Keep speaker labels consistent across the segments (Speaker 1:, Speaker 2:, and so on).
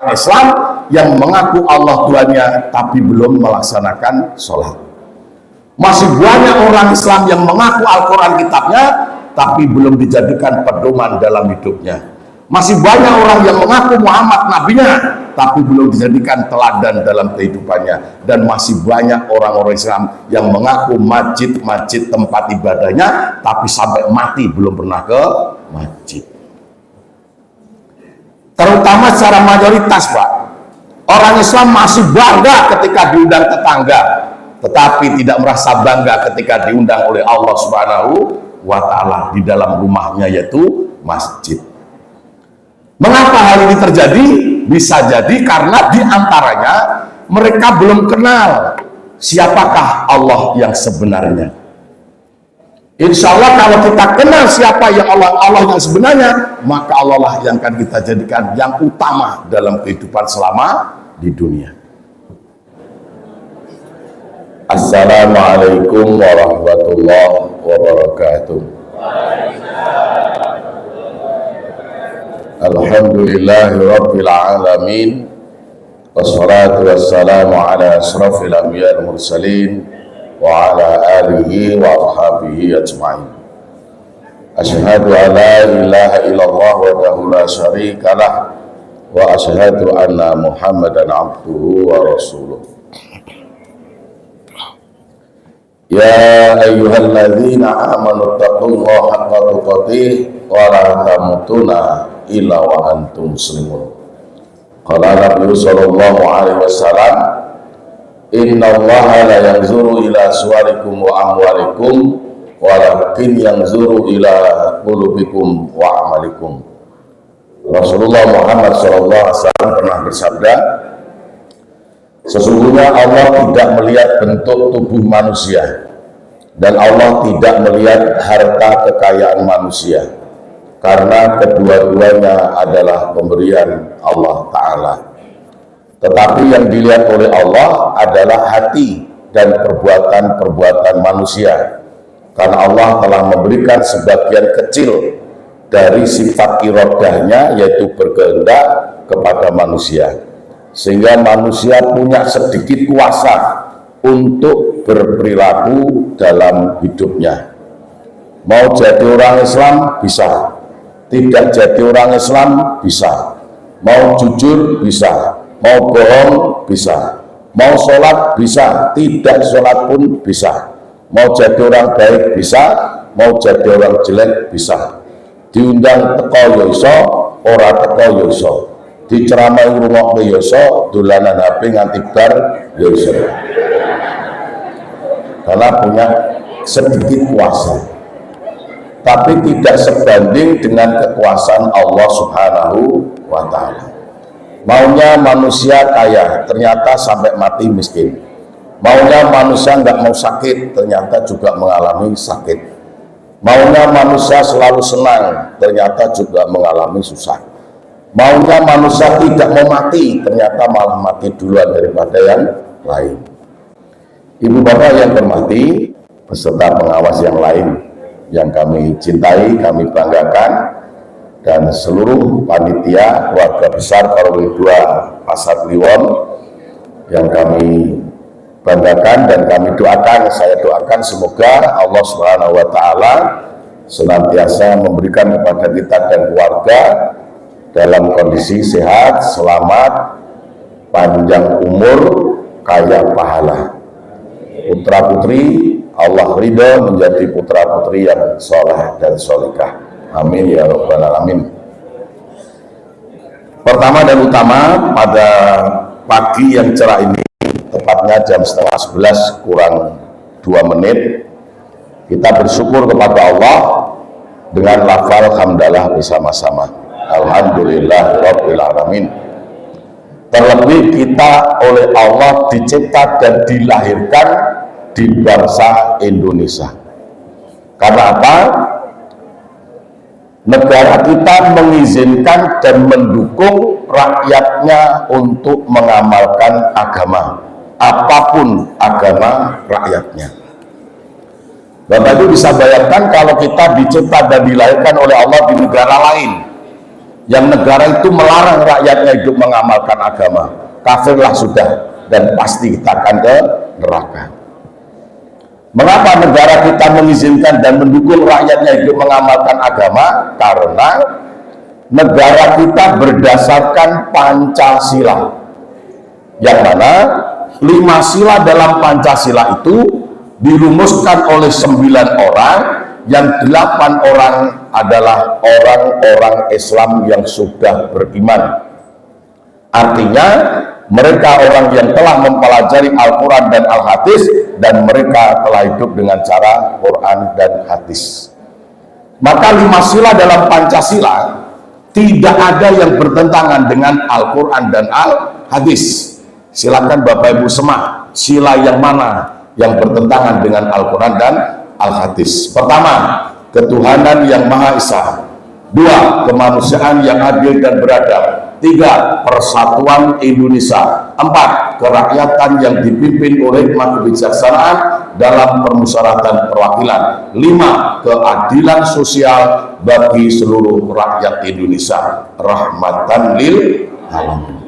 Speaker 1: Islam yang mengaku Allah Tuhannya tapi belum melaksanakan sholat. Masih banyak orang Islam yang mengaku Al-Quran kitabnya tapi belum dijadikan pedoman dalam hidupnya. Masih banyak orang yang mengaku Muhammad nabinya tapi belum dijadikan teladan dalam kehidupannya. Dan masih banyak orang-orang Islam yang mengaku masjid-masjid tempat ibadahnya tapi sampai mati belum pernah ke masjid. Terutama secara mayoritas, Pak, orang Islam masih bangga ketika diundang tetangga, tetapi tidak merasa bangga ketika diundang oleh Allah Subhanahu wa Ta'ala di dalam rumahnya, yaitu masjid. Mengapa hal ini terjadi? Bisa jadi karena diantaranya mereka belum kenal siapakah Allah yang sebenarnya. Insya Allah kalau kita kenal siapa yang Allah yang sebenarnya, maka Allah lah yang akan kita jadikan yang utama dalam kehidupan selama di dunia. Assalamualaikum warahmatullahi wabarakatuh. Alhamdulillahirabbil alamin. Wassalatu wassalamu ala asrafil anbiya'il mursalin wa ala alihi wa ashabihi ajma'in. Asyhadu an la ilaha illallah wahdahu la syarikalah wa asyhadu anna Muhammadan abduhu wa rasuluh. Ya ayyuhalladzina amanu taqullaha haqqa tuqatih wa la tamutunna illa wa antum muslimun. Qala Nabi sallallahu alaihi wasallam, inna allaha la yanzuru ila suwarikum wa amwalikum walakin yanzuru ila qulubikum wa amalikum. Rasulullah Muhammad SAW pernah bersabda, sesungguhnya Allah tidak melihat bentuk tubuh manusia dan Allah tidak melihat harta kekayaan manusia, karena kedua-duanya adalah pemberian Allah Ta'ala. Tetapi yang dilihat oleh Allah adalah hati dan perbuatan-perbuatan manusia, karena Allah telah memberikan sebagian kecil dari sifat iradahnya, yaitu berkehendak, kepada manusia, sehingga manusia punya sedikit kuasa untuk berperilaku dalam hidupnya. Mau jadi orang Islam bisa, tidak jadi orang Islam bisa, mau jujur bisa, mau bohong bisa, mau sholat bisa, tidak sholat pun bisa, mau jadi orang baik bisa, mau jadi orang jelek bisa, diundang teko yo iso, ora teko yo iso, diceramai ngrungokke yo iso, dolanan HP nganti bar yo iso, karena punya sedikit kuasa, tapi tidak sebanding dengan kekuasaan Allah Subhanahu wa Ta'ala. Maunya manusia kaya, ternyata sampai mati miskin. Maunya manusia nggak mau sakit, ternyata juga mengalami sakit. Maunya manusia selalu senang, ternyata juga mengalami susah. Maunya manusia tidak mau mati, ternyata malah mati duluan daripada yang lain. Ibu bapak yang hormati, beserta pengawas yang lain yang kami cintai, kami banggakan, dan seluruh panitia keluarga besar Korwil 2 Pasar Kliwon yang kami banggakan dan kami doakan, saya doakan semoga Allah Subhanahu wa Ta'ala senantiasa memberikan kepada kita dan keluarga dalam kondisi sehat, selamat, panjang umur, kaya pahala. Putra putri Allah ridho menjadi putra putri yang soleh dan solehah. Amin ya rabbal alamin. Pertama dan utama, pada pagi yang cerah ini, tepatnya jam 10:30 kurang 2 menit, kita bersyukur kepada Allah dengan lafal hamdalah bersama-sama. Alhamdulillah rabbil alamin. Terlebih kita oleh Allah dicipta dan dilahirkan di bangsa Indonesia. Karena apa? Negara kita mengizinkan dan mendukung rakyatnya untuk mengamalkan agama, apapun agama rakyatnya. Bapak Ibu bisa bayangkan kalau kita dicipta dan dilahirkan oleh Allah di negara lain, yang negara itu melarang rakyatnya hidup mengamalkan agama, kafirlah sudah, dan pasti kita akan ke neraka. Mengapa negara kita mengizinkan dan mendukung rakyatnya hidup mengamalkan agama? Karena negara kita berdasarkan Pancasila, yang mana 5 sila dalam Pancasila itu dirumuskan oleh 9 orang, yang 8 orang adalah orang-orang Islam yang sudah beriman. Artinya mereka orang yang telah mempelajari Al-Quran dan Al-Hadis, dan mereka telah hidup dengan cara Quran dan Hadis. Maka 5 sila dalam Pancasila tidak ada yang bertentangan dengan Al-Quran dan Al-Hadis. Silakan Bapak Ibu semak, sila yang mana yang bertentangan dengan Al-Quran dan Al-Hadis. Pertama, ketuhanan yang Maha Esa. 2, kemanusiaan yang adil dan beradab. 3, persatuan Indonesia. 4, kerakyatan yang dipimpin oleh hikmah kebijaksanaan dalam permusyawaratan perwakilan. 5, keadilan sosial bagi seluruh rakyat Indonesia, rahmatan lil alamin.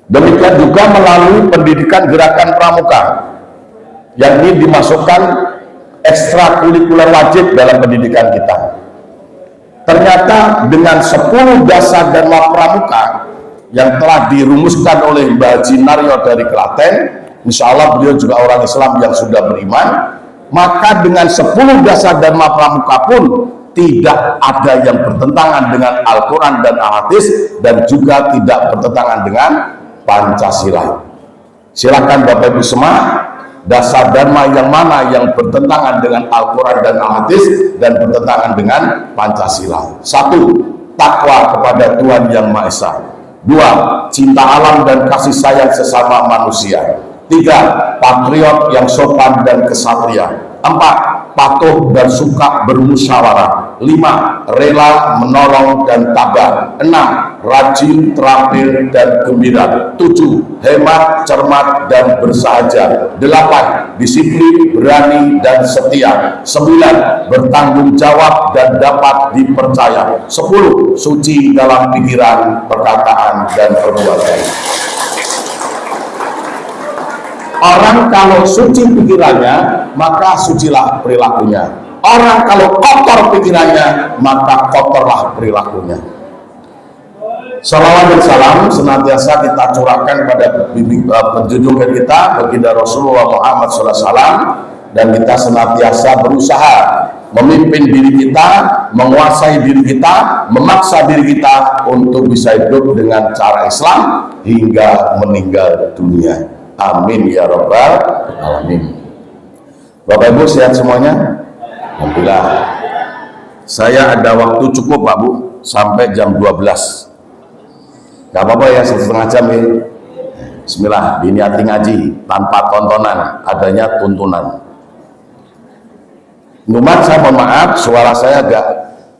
Speaker 1: Demikian juga melalui pendidikan gerakan pramuka, yang ini dimasukkan ekstrakurikuler wajib dalam pendidikan kita. Ternyata dengan 10 dasar Dharma Pramuka yang telah dirumuskan oleh Mbah Haji Naryo dari Klaten, insya Allah beliau juga orang Islam yang sudah beriman, maka dengan 10 dasar Dharma Pramuka pun tidak ada yang bertentangan dengan Al-Quran dan Al-Hadis, dan juga tidak bertentangan dengan Pancasila. Silakan Bapak Ibu semak dasar dharma yang mana yang bertentangan dengan Al-Quran dan Al-Hadis dan bertentangan dengan Pancasila. 1, takwa kepada Tuhan Yang Maha Esa. 2, cinta alam dan kasih sayang sesama manusia. 3, patriot yang sopan dan kesatria. 4, patuh dan suka bermusyawarah. 5, rela menolong dan tabah. 6, rajin, terampil dan gembira. 7, hemat, cermat dan bersahaja. 8, disiplin, berani dan setia. 9, bertanggung jawab dan dapat dipercaya. 10, suci dalam pikiran, perkataan dan perbuatan. Orang kalau suci pikirannya, maka sucilah perilakunya. Orang kalau kotor pikirannya, maka kotorlah perilakunya. Salawat dan salam senantiasa kita curahkan pada junjungan kita, baginda Rasulullah Muhammad SAW, dan kita senantiasa berusaha memimpin diri kita, menguasai diri kita, memaksa diri kita untuk bisa hidup dengan cara Islam hingga meninggal dunia. Amin ya rabbal alamin. Bapak Ibu sehat semuanya? Alhamdulillah. Saya ada waktu cukup Pak Bu, sampai jam 12. Gak apa-apa ya, 1,5 jam ya. Bismillah, diniati ngaji tanpa tontonan, adanya tuntunan. Numat, saya mohon maaf, suara saya agak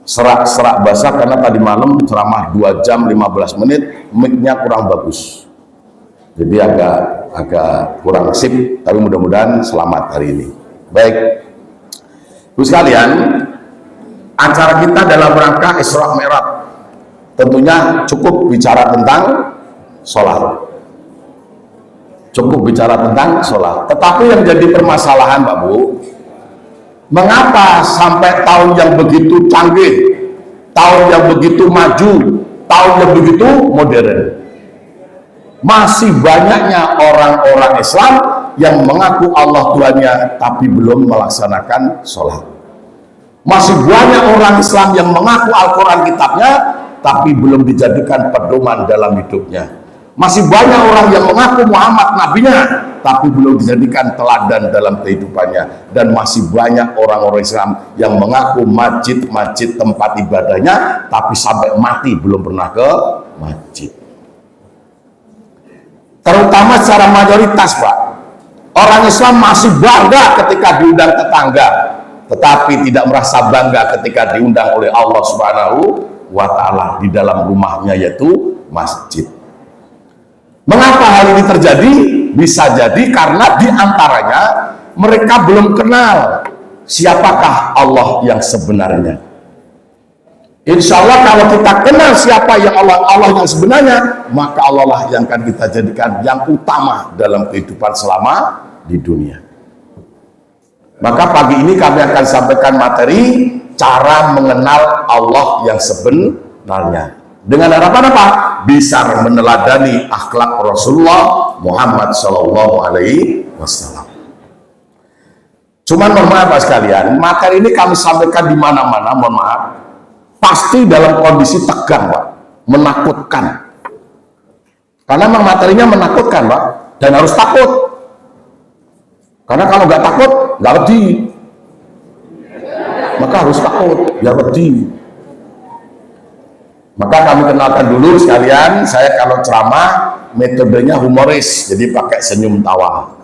Speaker 1: serak-serak basah karena tadi malam ceramah 2 jam 15 menit, mic-nya kurang bagus. Jadi agak kurang sip, tapi mudah-mudahan selamat hari ini. Baik, Ibu sekalian, acara kita dalam rangka Isra Mi'raj tentunya cukup bicara tentang sholat. Cukup bicara tentang sholat. Tetapi yang jadi permasalahan Pak Bu, mengapa sampai tahun yang begitu canggih, tahun yang begitu maju, tahun yang begitu modern, masih banyaknya orang-orang Islam yang mengaku Allah Tuhannya tapi belum melaksanakan sholat. Masih banyak orang Islam yang mengaku Al-Quran kitabnya tapi belum dijadikan pedoman dalam hidupnya. Masih banyak orang yang mengaku Muhammad nabinya tapi belum dijadikan teladan dalam kehidupannya. Dan masih banyak orang-orang Islam yang mengaku masjid-masjid tempat ibadahnya tapi sampai mati belum pernah ke masjid. Terutama secara mayoritas Pak, orang Islam masih bangga ketika diundang tetangga, tetapi tidak merasa bangga ketika diundang oleh Allah Subhanahu wa Ta'ala di dalam rumahnya, yaitu masjid. Mengapa hal ini terjadi? Bisa jadi karena diantaranya mereka belum kenal siapakah Allah yang sebenarnya. Insya Allah kalau kita kenal siapa yang Allah yang sebenarnya, maka Allah lah yang akan kita jadikan yang utama dalam kehidupan selama di dunia. Maka pagi ini kami akan sampaikan materi cara mengenal Allah yang sebenarnya. Dengan harapan apa? Bisa meneladani akhlak Rasulullah Muhammad SAW. Cuman mohon maaf sekalian, materi ini kami sampaikan di mana-mana, mohon maaf, pasti dalam kondisi tegang, Pak, menakutkan. Karena memang materinya menakutkan, Pak, dan harus takut. Karena kalau nggak takut, nggak wedi. Maka harus takut, biar wedi. Maka kami kenalkan dulu sekalian, saya kalau ceramah metodenya humoris, jadi pakai senyum tawa.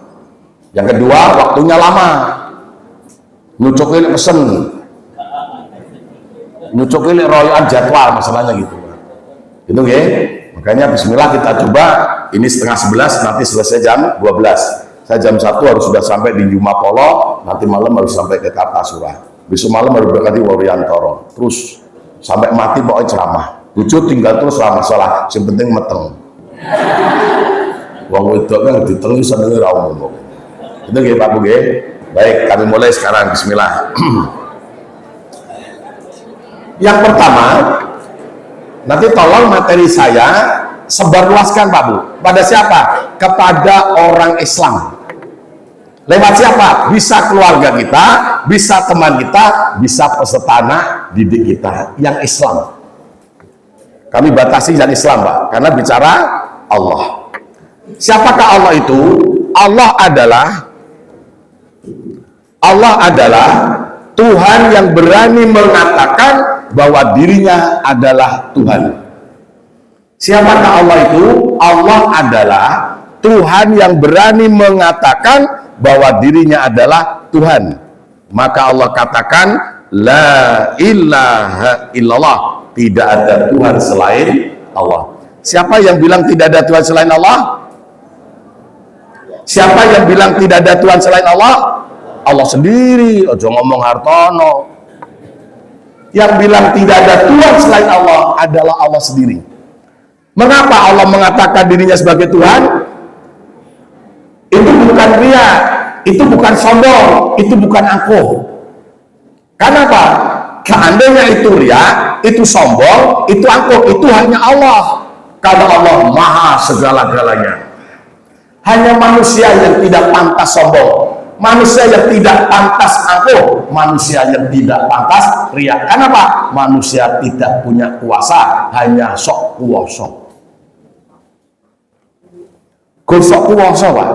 Speaker 1: Yang kedua, waktunya lama. Nyucukin pesen, nyucukin royoan jadwal, masalahnya gitu. Gitu ya. Makanya bismillah kita coba, ini setengah 11, nanti selesai jam 12. Saya jam 1 harus sudah sampai di Jumapolo, nanti malam harus sampai ke Kartasura. Besok malam harus berangkat di Woryantoro. Terus sampai mati pokoknya ceramah. Lucu tinggal terus lah masalah, yang penting meteng. Wong wedok kan ditengi senenge ra umum. Itu nggih Pak Bu nggih. Baik, kami mulai sekarang, bismillah. Yang pertama, nanti tolong materi saya sebarluaskan Pak Bu. Pada siapa? Kepada orang Islam. Lewat siapa? Bisa keluarga kita, bisa teman kita, bisa peserta anak didik kita yang Islam. Kami batasi yang Islam, Pak, karena bicara Allah. Siapakah Allah itu? Allah adalah Tuhan yang berani mengatakan bahwa dirinya adalah Tuhan. Siapakah Allah itu? Allah adalah Tuhan yang berani mengatakan bahwa dirinya adalah Tuhan. Maka Allah katakan, la ilaha illallah, tidak ada Tuhan selain Allah. Siapa yang bilang tidak ada Tuhan selain Allah? Siapa yang bilang tidak ada Tuhan selain Allah? Allah sendiri, ojo ngomong Hartono. Yang bilang tidak ada Tuhan selain Allah adalah Allah sendiri. Mengapa Allah mengatakan dirinya sebagai Tuhan? Itu bukan ria, itu bukan sombong, itu bukan angkuh. Kenapa? Seandainya itu ria, itu sombong, itu angkuh, itu hanya Allah. Karena Allah maha segala-galanya. Hanya manusia yang tidak pantas sombong, manusia yang tidak pantas angkuh, manusia yang tidak pantas ria. Kenapa? Manusia tidak punya kuasa, hanya sok kuwasa. Sok kuwasa, Pak.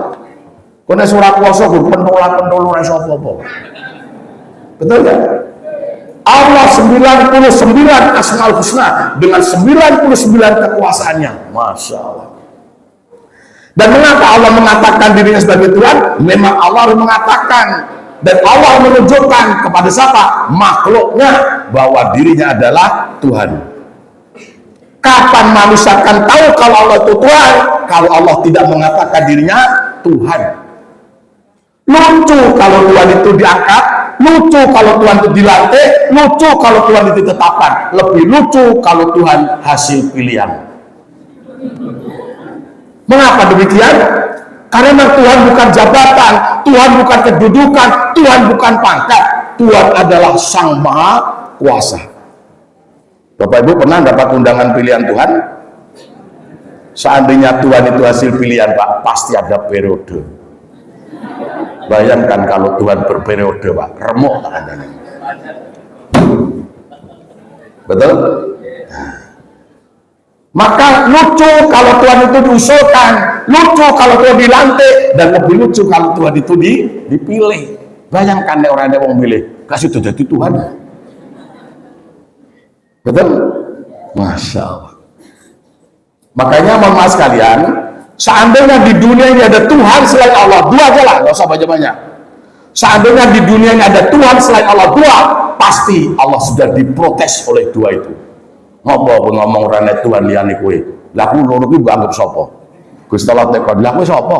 Speaker 1: Kone surat kuwasa gur pentola-pentolo ora sapa apa. Betul enggak? Allah 99 Asmaul Husna dengan 99 kekuasaannya. Masya Allah. Dan mengapa Allah mengatakan dirinya sebagai Tuhan? Memang Allah harus mengatakan. Dan Allah menunjukkan kepada siapa? Makhluknya bahwa dirinya adalah Tuhan. Kapan manusia akan tahu kalau Allah itu Tuhan? Kalau Allah tidak mengatakan dirinya Tuhan. Lucu kalau Tuhan itu diangkat, lucu kalau Tuhan itu dilantik, lucu kalau Tuhan itu ditetapkan. Lebih lucu kalau Tuhan hasil pilihan. Mengapa demikian? Karena Tuhan bukan jabatan, Tuhan bukan kedudukan, Tuhan bukan pangkat. Tuhan adalah Sang Maha Kuasa. Bapak Ibu pernah dapat undangan pilihan Tuhan? Seandainya Tuhan itu hasil pilihan, Pak, pasti ada periode. Bayangkan kalau Tuhan berperiode, Pak, remuk tak adanya. Betul? Maka lucu kalau Tuhan itu diusulkan, lucu kalau Tuhan dilantik, dan lebih lucu kalau Tuhan itu dipilih. Bayangkan orang yang mau milih, kasih itu jadi Tuhan. Betul? Masya Allah. Makanya mohon maaf sekalian, seandainya di dunia ini ada Tuhan selain Allah, dua aja lah, nggak usah banyak-banyak. Seandainya di dunia ini ada Tuhan selain Allah, dua, pasti Allah sudah diprotes oleh dua itu. Ngopo ngomong rene Tuhan liyane kowe. Lah aku loro ki mbok anggap sapa? Gusti Allah tekon, "Lah kowe sapa?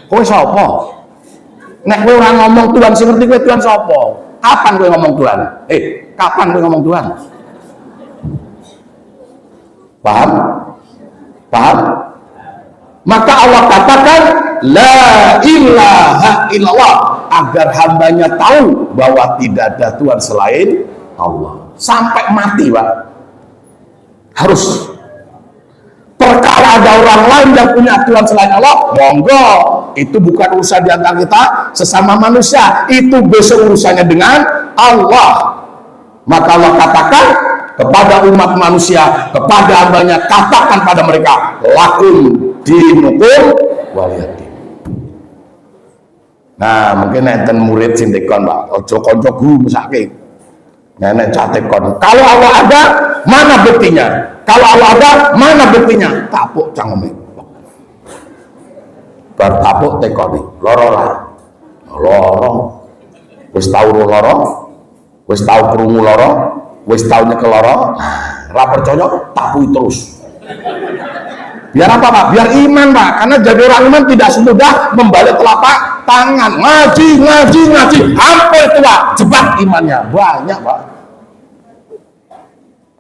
Speaker 1: Kowe sapa?" Nek kowe ora ngomong Tuhan sing ngerti kowe Tuhan sapa? Kapan kowe ngomong Tuhan? Kapan kowe ngomong Tuhan? Paham? Paham? Maka Allah katakan la ilaha illallah, agar hambanya tahu bahwa tidak ada Tuhan selain Allah. Sampai mati, Pak. Harus. Perkara ada orang lain yang punya Tuhan selain Allah, monggo, itu bukan urusan di antara kita sesama manusia, itu besok urusannya dengan Allah. Maka Allah katakan kepada umat manusia, kepada hambanya, katakan pada mereka, lakum dinukum waliyadin. Nah, mungkin enten murid sintekon, Pak, ojo konco guru mesake. Nenek catekon. Kalau Allah ada, mana buktinya? Kalau Allah ada, mana buktinya? Tapuk cangkeme. Bertapuk tekoni, loro lah. Loro. Wis tau loro, wis tau krungu loro, wis tau nyekel loro. Ra percaya, tapui terus. Biar apa, Pak? Biar iman, Pak. Karena jadi orang iman tidak semudah membalik telapak tangan. Ngaji, hampir tua, jebak imannya. Banyak, Pak.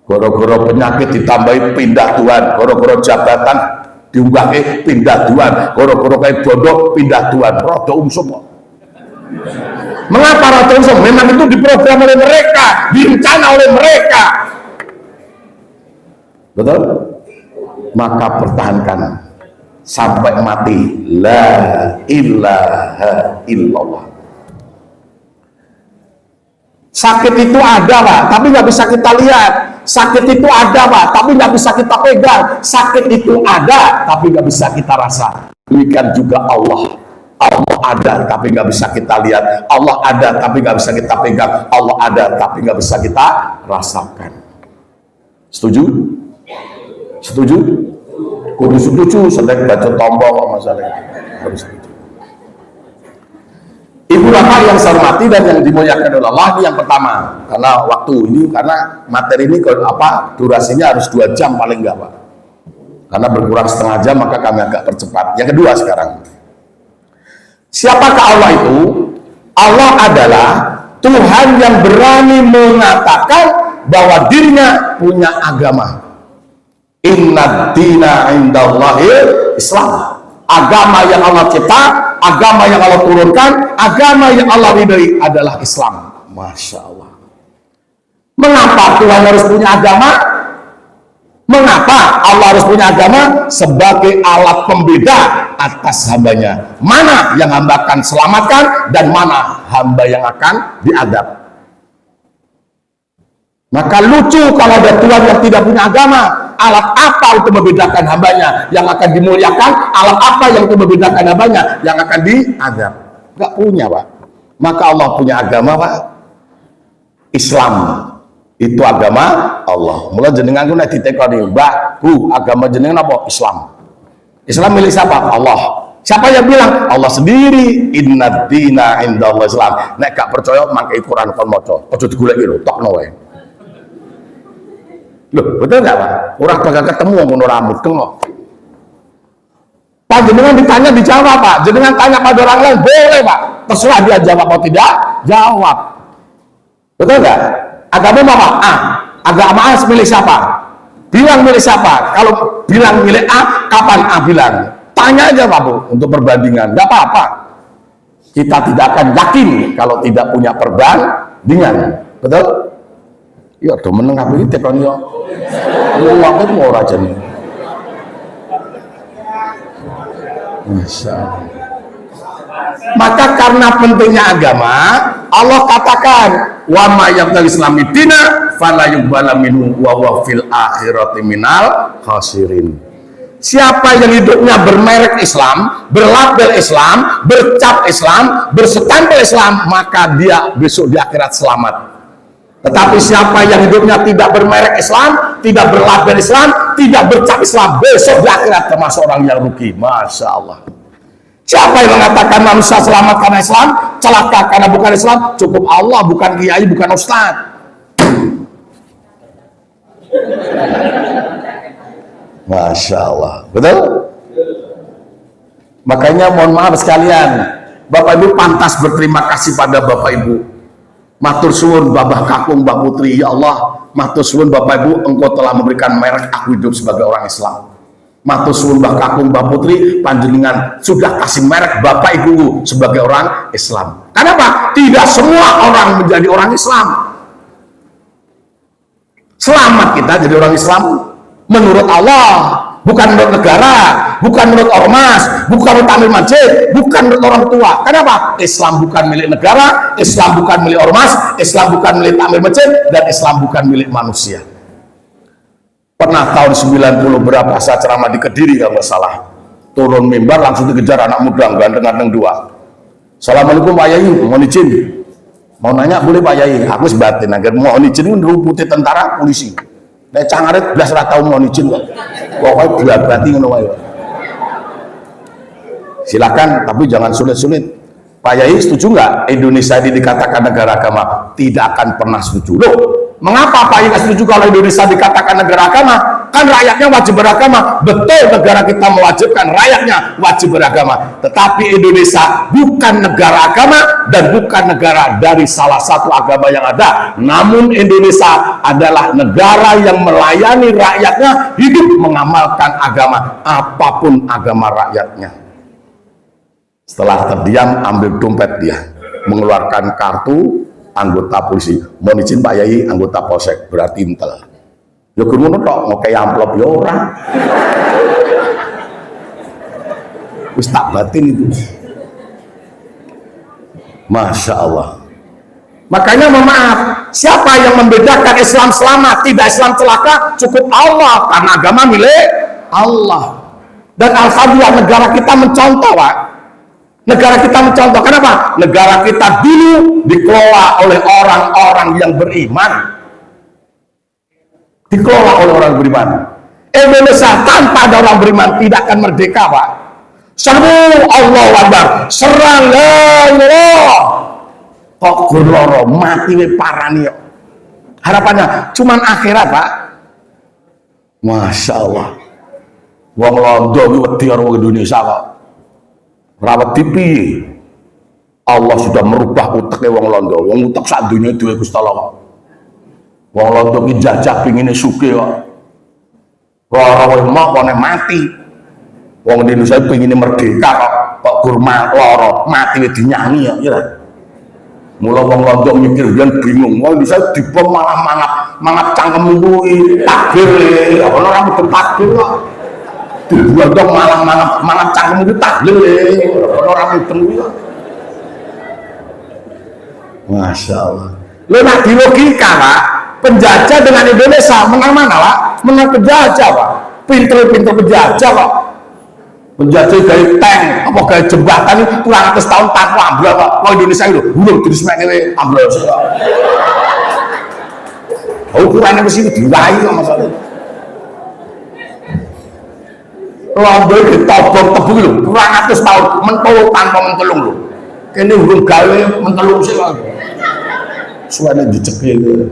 Speaker 1: Goro-goro penyakit ditambahi pindah Tuhan, goro-goro jabatan diunggahke pindah Tuhan, goro-goro kayak bodoh pindah Tuhan. Rodo umsum, Pak. Mengapa rodo umsum? Memang itu diprogram oleh mereka, direncana oleh mereka. Betul? Maka pertahankan sampai mati, la ilaha illallah. Sakit itu ada, Pak, tapi nggak bisa kita lihat. Sakit itu ada, Pak, tapi nggak bisa kita pegang. Sakit itu ada, tapi nggak bisa kita rasa. Demikian juga Allah. Allah ada, tapi nggak bisa kita lihat. Allah ada, tapi nggak bisa kita pegang. Allah ada, tapi nggak bisa kita rasakan. Setuju? Setuju? Kudu setuju, sedek baca tombol masalahnya. Harus setuju. Ibu bapak yang saya hormati dan yang dimuliakan oleh Allah, ini yang pertama. Karena waktu ini, karena materi ini durasinya harus 2 jam paling enggak, Pak. Karena berkurang setengah jam, maka kami agak percepat. Yang kedua sekarang, siapakah Allah itu? Allah adalah Tuhan yang berani mengatakan bahwa dirinya punya agama. Inna dina indallahil Islam. Agama yang Allah cipta, agama yang Allah turunkan, agama yang Allah ridhoi adalah Islam. Masya Allah. Mengapa Tuhan harus punya agama? Mengapa Allah harus punya agama? Sebagai alat pembeda atas hambanya. Mana yang hamba akan selamatkan dan mana hamba yang akan diadab. Maka lucu kalau ada Tuhan yang tidak punya agama. Alat apa untuk membedakan hambanya yang akan dimuliakan? Alat apa yang untuk membedakan hambanya yang akan diadab? Nggak punya, Pak. Maka Allah punya agama, Pak. Islam itu agama Allah. Mulai jenengan ku nek ditekoni, Mbak, Bu, agama jenengan apa? Islam. Islam milik siapa? Allah. Siapa yang bilang? Allah sendiri. Inna dina indallah Islam. Nek gak percaya mangke Quran kon maca. Aja digoleki lho, tokno wae. Loh, betul nggak, Pak? Orang bakal ketemu ngono rambut kengok. Pak, jenengan ditanya dijawab, Pak. Jenengan tanya pada orang lain boleh, Pak. Terserah dia jawab atau tidak jawab. Betul nggak? Agama apa? A. Agama A milik siapa? Bilang milik siapa? Kalau bilang milik A, kapan A bilang? Tanya aja, Pak, Bu, untuk perbandingan. Nggak apa-apa. Kita tidak akan yakin kalau tidak punya perbandingan. Betul? Ya, do meneng apa iki tekon yo. Luwake mau ora jane. Masyaallah. Maka karena pentingnya agama, Allah katakan, wa ma yabtaghi islami dina fala yuqbala minhu wa huwa fil akhirati minal khasirin. Siapa yang hidupnya bermerek Islam, berlabel Islam, bercap Islam, berstempel Islam, maka dia besok di akhirat selamat. Tetapi siapa yang hidupnya tidak bermerek Islam, tidak berlabel Islam, tidak bercap Islam, besok di akhirat termasuk orang yang rugi. Masya Allah. Siapa yang mengatakan manusia selamat karena Islam, celaka karena bukan Islam? Cukup Allah, bukan kiai, bukan ustaz. Masya Allah. Betul? Makanya mohon maaf sekalian, Bapak Ibu pantas berterima kasih pada Bapak Ibu. Matur suwun Babah Kakung, Mbak Putri, ya Allah, Matur suwun Bapak Ibu, engkau telah memberikan merek aku hidup sebagai orang Islam. Matur suwun Mbah Kakung, Mbah Putri, panjenengan sudah kasih merek Bapak Ibu sebagai orang Islam. Kenapa? Tidak semua orang menjadi orang Islam. Selamat kita jadi orang Islam menurut Allah, bukan menurut negara, bukan menurut ormas, bukan menurut takmir masjid, bukan menurut orang tua. Kenapa? Islam bukan milik negara, Islam bukan milik ormas, Islam bukan milik takmir masjid, dan Islam bukan milik manusia. Pernah tahun 90 berapa saya ceramah di Kediri kalau nggak salah, turun mimbar langsung dikejar anak muda ganteng-ganteng dua. Assalamualaikum Pak Yai, mohon izin. Mau nanya boleh Pak Yai, aku sebatin agar mohon izin ini putih tentara polisi. Nek cangaret belas ra tau mohon izin kok. Pokoke diabati ngono wae. Silakan, tapi jangan sulit-sulit. Pak Yai setuju nggak Indonesia ini dikatakan negara agama? Tidak akan pernah setuju. Loh, mengapa Pak Yai nggak setuju kalau Indonesia dikatakan negara agama? Kan rakyatnya wajib beragama. Betul, negara kita mewajibkan rakyatnya wajib beragama. Tetapi Indonesia bukan negara agama dan bukan negara dari salah satu agama yang ada. Namun Indonesia adalah negara yang melayani rakyatnya hidup mengamalkan agama, apapun agama rakyatnya. Setelah terdiam, ambil dompet dia, mengeluarkan kartu anggota polisi. Mohon izin Pak Yai, anggota polsek, berarti intel. Ya ngono tok, ngoke amplop ya ora. Wis tak batin itu. Masya Allah. Makanya mohon maaf, siapa yang membedakan Islam selamat, tidak Islam celaka? Cukup Allah, karena agama milik Allah. Dan alhamdulillah negara kita mencontoh, Pak. Negara kita mencontoh. Kenapa? Negara kita dulu dikelola oleh orang-orang yang beriman. Dikelola oleh orang beriman. Indonesia tanpa ada orang beriman tidak akan merdeka, Pak. Serbu Allah Akbar, serang Allah. Kok gurloro mati we parani. Harapannya cuman akhirat, Pak. Masya Allah. Wong londo iki wedi karo Indonesia kok. Rawat TV. Allah sudah merubah uteknya wong londo. Wong utek sak dunya duwe Gusti Allah kok. Wong londo ki jajak pingine sugih kok. Ora wae mok kene mati. Wong Indonesia pingine merdeka kok gurma lara, mati wis dinyanyi ya. Mula wong londo mikir yen bingung. Wong Indonesia dibom malah mangap cangkemmu kuwi takbir. Ono ora mudeng takbir kok. Dibuang malah mangap cangkemmu kuwi takbir. Ono ora mudeng kuwi kok. Masya Allah. Lo nak di logika, Pak. Penjajah dengan Indonesia menang mana, Pak? Menang penjajah, Pak. Pinter-pinter penjajah, Pak. Penjajah gaya tank, apa gaya jembatan itu kurang atas tahun tanpa ambil, Pak. Kalau Indonesia itu, belum terus mengenai ambil sih, Pak. Ukurannya mesti diwai, Pak, masalah. Londo ditobok tebuk itu, kurang atas tahun, mentolong tanpa mentolong loh. Ini huruf gawe mentolong sih, Pak. Suara dicekil itu.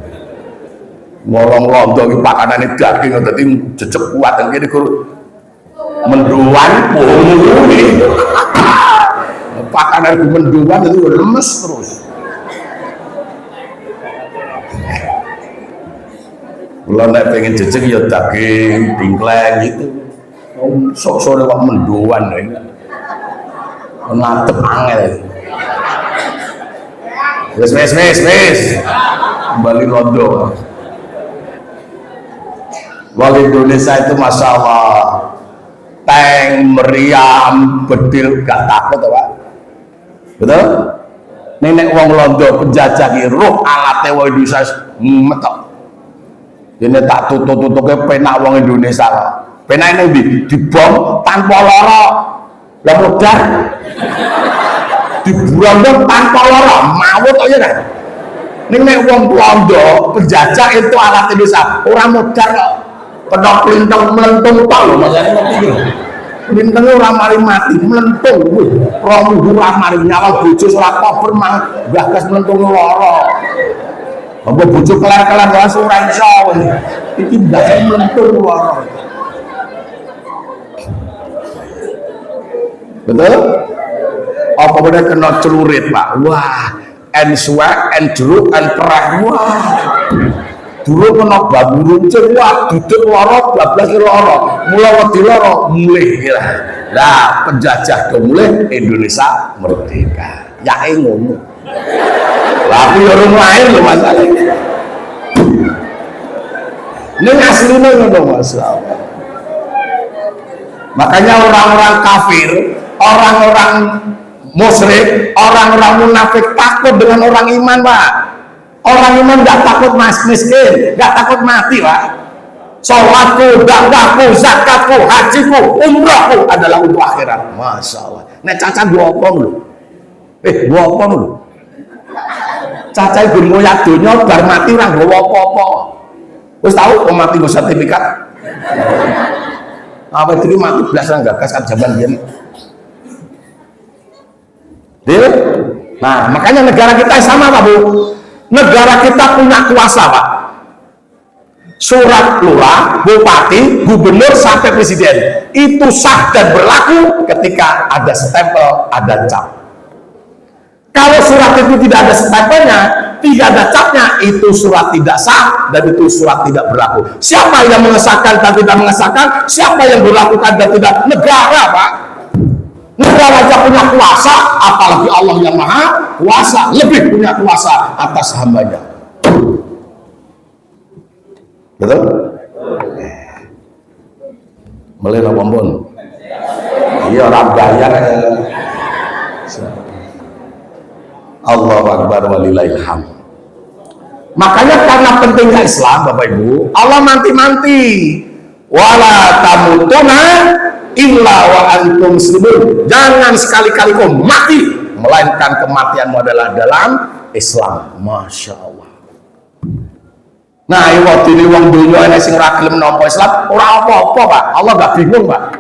Speaker 1: Ngolong londo ini pakanannya daging tadi jejak kuat dan kini guru menduan punggung pakanan menduan itu lemes terus. Kalau nak pengen jejak ya daging dingkleng gitu. Sok-sok kok menduan ini ngadep angel. Wes kembali londo. Wong Indonesia itu Masya Allah tank, meriam, bedil gak takut, Pak. Betul? Nenek wong londo penjajah ki roh alate wong Indonesia metok. Ini tak tutuk-tutuke penak wong Indonesia kok. Penak ini dibom tanpa lara. Lah modar. Dibuang tanpa lara, mawut aja kan. Nenek wong londo penjajah itu alat Indonesia, orang modar kok. Pedok pelintang melentung tau maksudnya ngerti gitu. Pelintangnya orang mari mati melentung, romuh orang mari nyawa bojo surat koper mang gagas melentung loro. Apa bojo kelar-kelar langsung rancau ini gagas melentung loro. Betul? Apa benar kena celurit, Pak? Wah, en suwek, en jeruk, en kerah, wah. Durung kena babu runcing, wah duduk loro, bablas loro, mula wedi loro, mulih. Lah penjajah do mulih, Indonesia merdeka. Ya ngono. Lah aku orang lain lho masalahnya. Ini aslinya ngono masalah. Makanya orang-orang kafir, orang-orang musyrik, orang-orang munafik takut dengan orang iman, Pak. Orang iman nggak takut miskin, nggak takut mati, Pak. Sholatku, dakwahku, zakatku, hajiku, umrahku adalah untuk akhirat. Masya Allah. Nek caca gua apa lu? Gua apa lu? Caca ibu ngoyak dunia, bar mati orang gua apa-apa. Wis tahu kok mati gua sertifikat? Apa itu mati belasan gagas kan zaman dia. Nah, makanya negara kita sama, Pak Bu. Negara kita punya kuasa, Pak. Surat lurah, bupati, gubernur sampai presiden itu sah dan berlaku ketika ada stempel, ada cap. Kalau surat itu tidak ada stempelnya, tidak ada capnya, itu surat tidak sah dan itu surat tidak berlaku. Siapa yang mengesahkan dan tidak mengesahkan? Siapa yang berlakukan dan tidak? Negara, Pak. Negara aja punya kuasa, apalagi Allah yang maha kuasa, lebih punya kuasa atas hambanya. Betul? Mulai pun. Iya orang bayar. Allahu Akbar walillahil hamd. Makanya karena pentingnya Islam, Bapak Ibu, Allah manti-manti. Wala tamutuna illa wa antum muslimun. Jangan sekali-kali kau mati melainkan kematianmu adalah dalam Islam. Masya Allah. Nah, waktu ini wong dunia ini sing ra gelem nampa Islam, ora apa-apa, Pak. Allah gak bingung, Pak.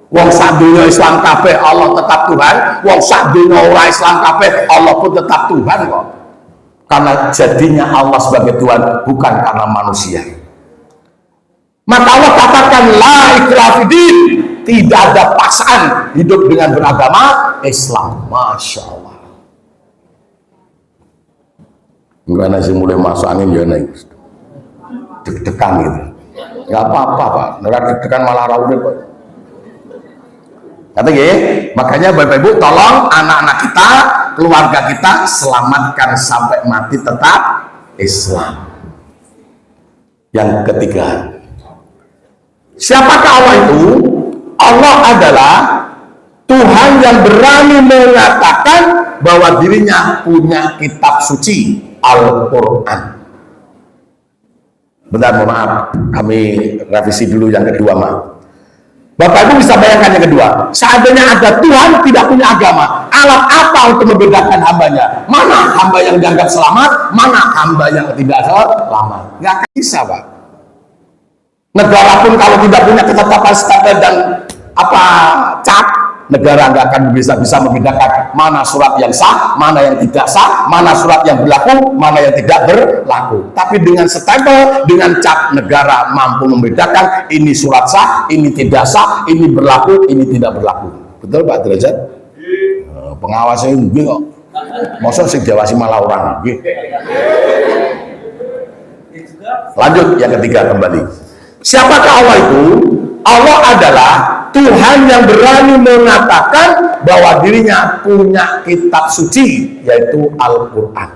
Speaker 1: Wong sak dunia Islam kabeh Allah tetap Tuhan, wong sak dunia ora Islam kabeh Allah pun tetap Tuhan kok. Karena jadinya Allah sebagai Tuhan bukan karena manusia. Maka Allah katakan la ikraha fiddin, tidak ada paksaan hidup dengan beragama Islam. Masya Allah. Enggak nasi mulai masuk angin ya naik. Deg-degan gitu. Enggak apa-apa, Pak. Neraka deg-degan malah raune, Pak. Kata gini, makanya Bapak Ibu tolong anak-anak kita, keluarga kita selamatkan sampai mati tetap Islam. Yang ketiga, siapakah Allah itu? Allah adalah Tuhan yang berani mengatakan bahwa dirinya punya kitab suci Al-Quran. Bentar, mohon maaf, kami revisi dulu yang kedua, maaf. Bapak Ibu bisa bayangkan yang kedua, seandainya ada Tuhan tidak punya agama, alat apa untuk membedakan hambanya? Mana hamba yang dianggap selamat, mana hamba yang tidak selamat? Nggak bisa, Pak. Negara pun kalau tidak punya ketetapan standar dan cap, negara nggak akan bisa membedakan mana surat yang sah, mana yang tidak sah, mana surat yang berlaku, mana yang tidak berlaku. Tapi dengan stempel, dengan cap, negara mampu membedakan ini surat sah, ini tidak sah, ini berlaku, ini tidak berlaku. Betul, Pak Derajat? Pengawasnya ini kok. Masa sing diawasi malah orang. Lanjut yang ketiga kembali. Siapakah Allah itu? Allah adalah Tuhan yang berani mengatakan bahwa dirinya punya kitab suci, yaitu Al-Quran.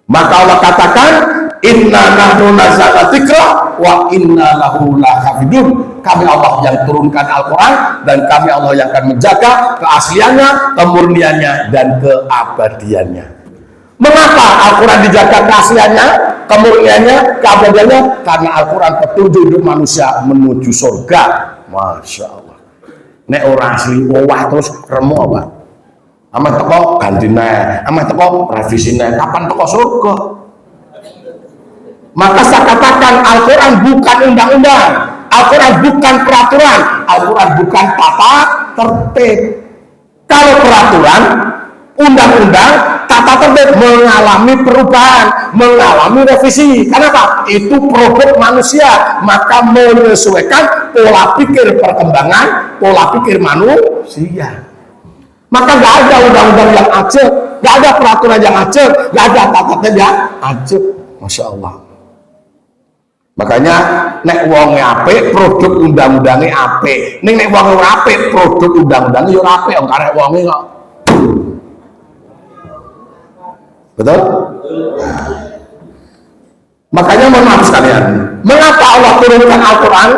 Speaker 1: Maka Allah katakan, inna nahnu nazzalna dzikra wa inna lahu lahafidun. Kami Allah yang turunkan Al-Quran dan kami Allah yang akan menjaga keasliannya, kemurniannya, dan keabadiannya. Mengapa Al-Quran dijaga keasliannya, kemurniannya, keabadiannya? Karena Al-Quran petunjuk hidup manusia menuju surga. Masya Allah. Nek orang asli wah terus remo apa? Amat teko gantinya, amat teko revisinya. Kapan teko surga? Maka saya katakan Al-Quran bukan undang-undang, Al-Quran bukan peraturan, Al-Quran bukan tata tertib. Kalau peraturan, undang-undang, tata tertib mengalami perubahan, mengalami revisi. Kenapa? Itu produk manusia, maka menyesuaikan pola pikir perkembangan, pola pikir manusia. Maka nggak ada undang-undang yang ajak, nggak ada peraturan yang ajak, nggak ada tata tertib yang ajak. Masya Allah. Makanya nek wonge apik, produk undang-undange apik. Ning nek wonge ora apik, produk undang-undange yo ora apik, wong karek wonge kok. Betul? Makanya mohon maaf sekalian, mengapa Allah turunkan Al-Quran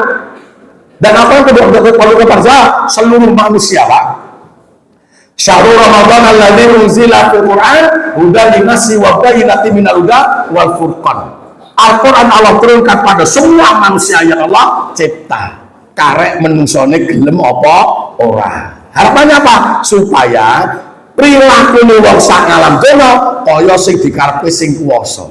Speaker 1: dan Al-Quran kedua kepada seluruh manusia, Pak? Syahrul Ramadan alladzi unzila fil Qur'an hudan linnasi wa bayyinatin minal huda wal furqan. Al-Quran Allah turunkan pada semua manusia yang Allah cipta. Karek menungsone gelem apa ora. Harapannya apa? Supaya perilaku wong sak ngalam dono kaya sing dikarepe sing kuwasa.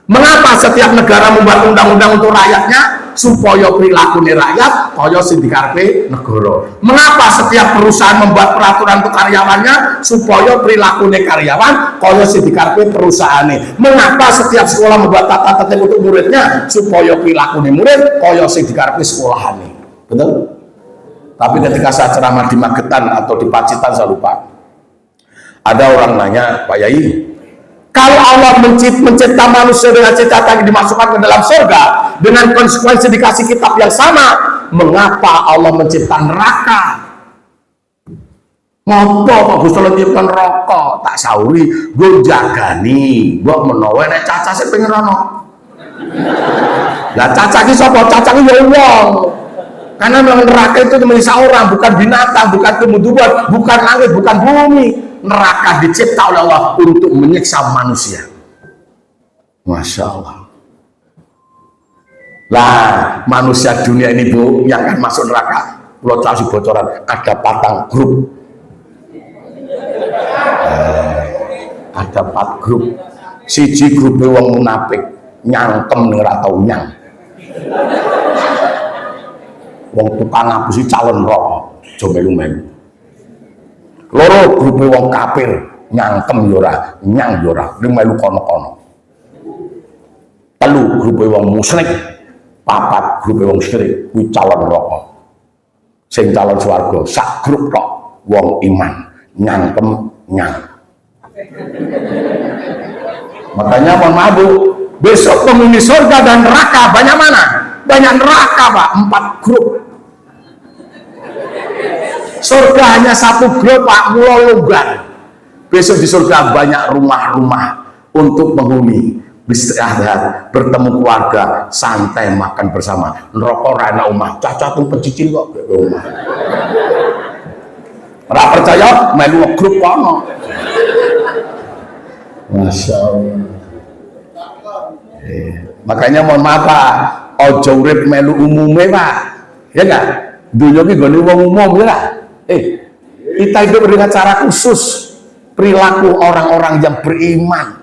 Speaker 1: Mengapa setiap negara membuat undang-undang untuk rakyatnya? Supaya perilaku rakyat kaya sing dikarepe negara. Mengapa setiap perusahaan membuat peraturan untuk karyawannya? Supaya perilaku karyawan kaya sing dikarepe perusahaane. Mengapa setiap sekolah membuat tata tertib untuk muridnya? Supaya perilaku murid kaya sing dikarepe sekolahane. Betul? Tapi ketika saya ceramah di Magetan atau di Pacitan, saya lupa, ada orang nanya, Pak Yai, kalau Allah mencipta manusia dengan cita-cita yang dimasukkan ke dalam surga dengan konsekuensi dikasih kitab yang sama, mengapa Allah mencipta neraka? Ngopo kok Gusti Allah mencipta neraka? Tak sauri, gue jagani, gue menawa nek caca sing pengen rono. Lah caca ki sapa? Caca ki ya wong. Karena memang neraka itu milik seorang, bukan binatang, bukan tumbuh-tumbuhan, bukan langit, bukan bumi. Neraka dicipta oleh Allah untuk menyiksa manusia. Masya Allah. Lah manusia dunia ini Bu, yang akan masuk neraka, pulau kasih bocoran, ada patang grup. Ada 4 grup. Siji grup wong munafik, nyangkem ning ora tau nyang. Wong tukang ngapusi calon rokok, aja melu-melu. Loro grupe wong kafir, nyangkem yo ora, nyang yo ora, ning melu kono-kono. 3 grupe wong musyrik, 4 grupe wong syirik, kuwi calon rokok. Sing calon swarga sak grup tok wong iman, nyangkem nyang. Makanya mohon maaf Bu, besok penghuni surga dan neraka banyak mana? Banyak neraka Pak, 4 grup. Surga hanya 1 grup Pak, mulai longgar. Besok di surga banyak rumah-rumah untuk penghuni beristirahat, bertemu keluarga, santai makan bersama. Neraka rana umah, cacat pun pecicil kok ke rumah. Ora percaya melu grup kono. Masya Allah. Makanya mohon maaf Pak, ojo urip melu umume Pak. Ya enggak? Dunia iki gone wong umum ya. Kita hidup dengan cara khusus, perilaku orang-orang yang beriman.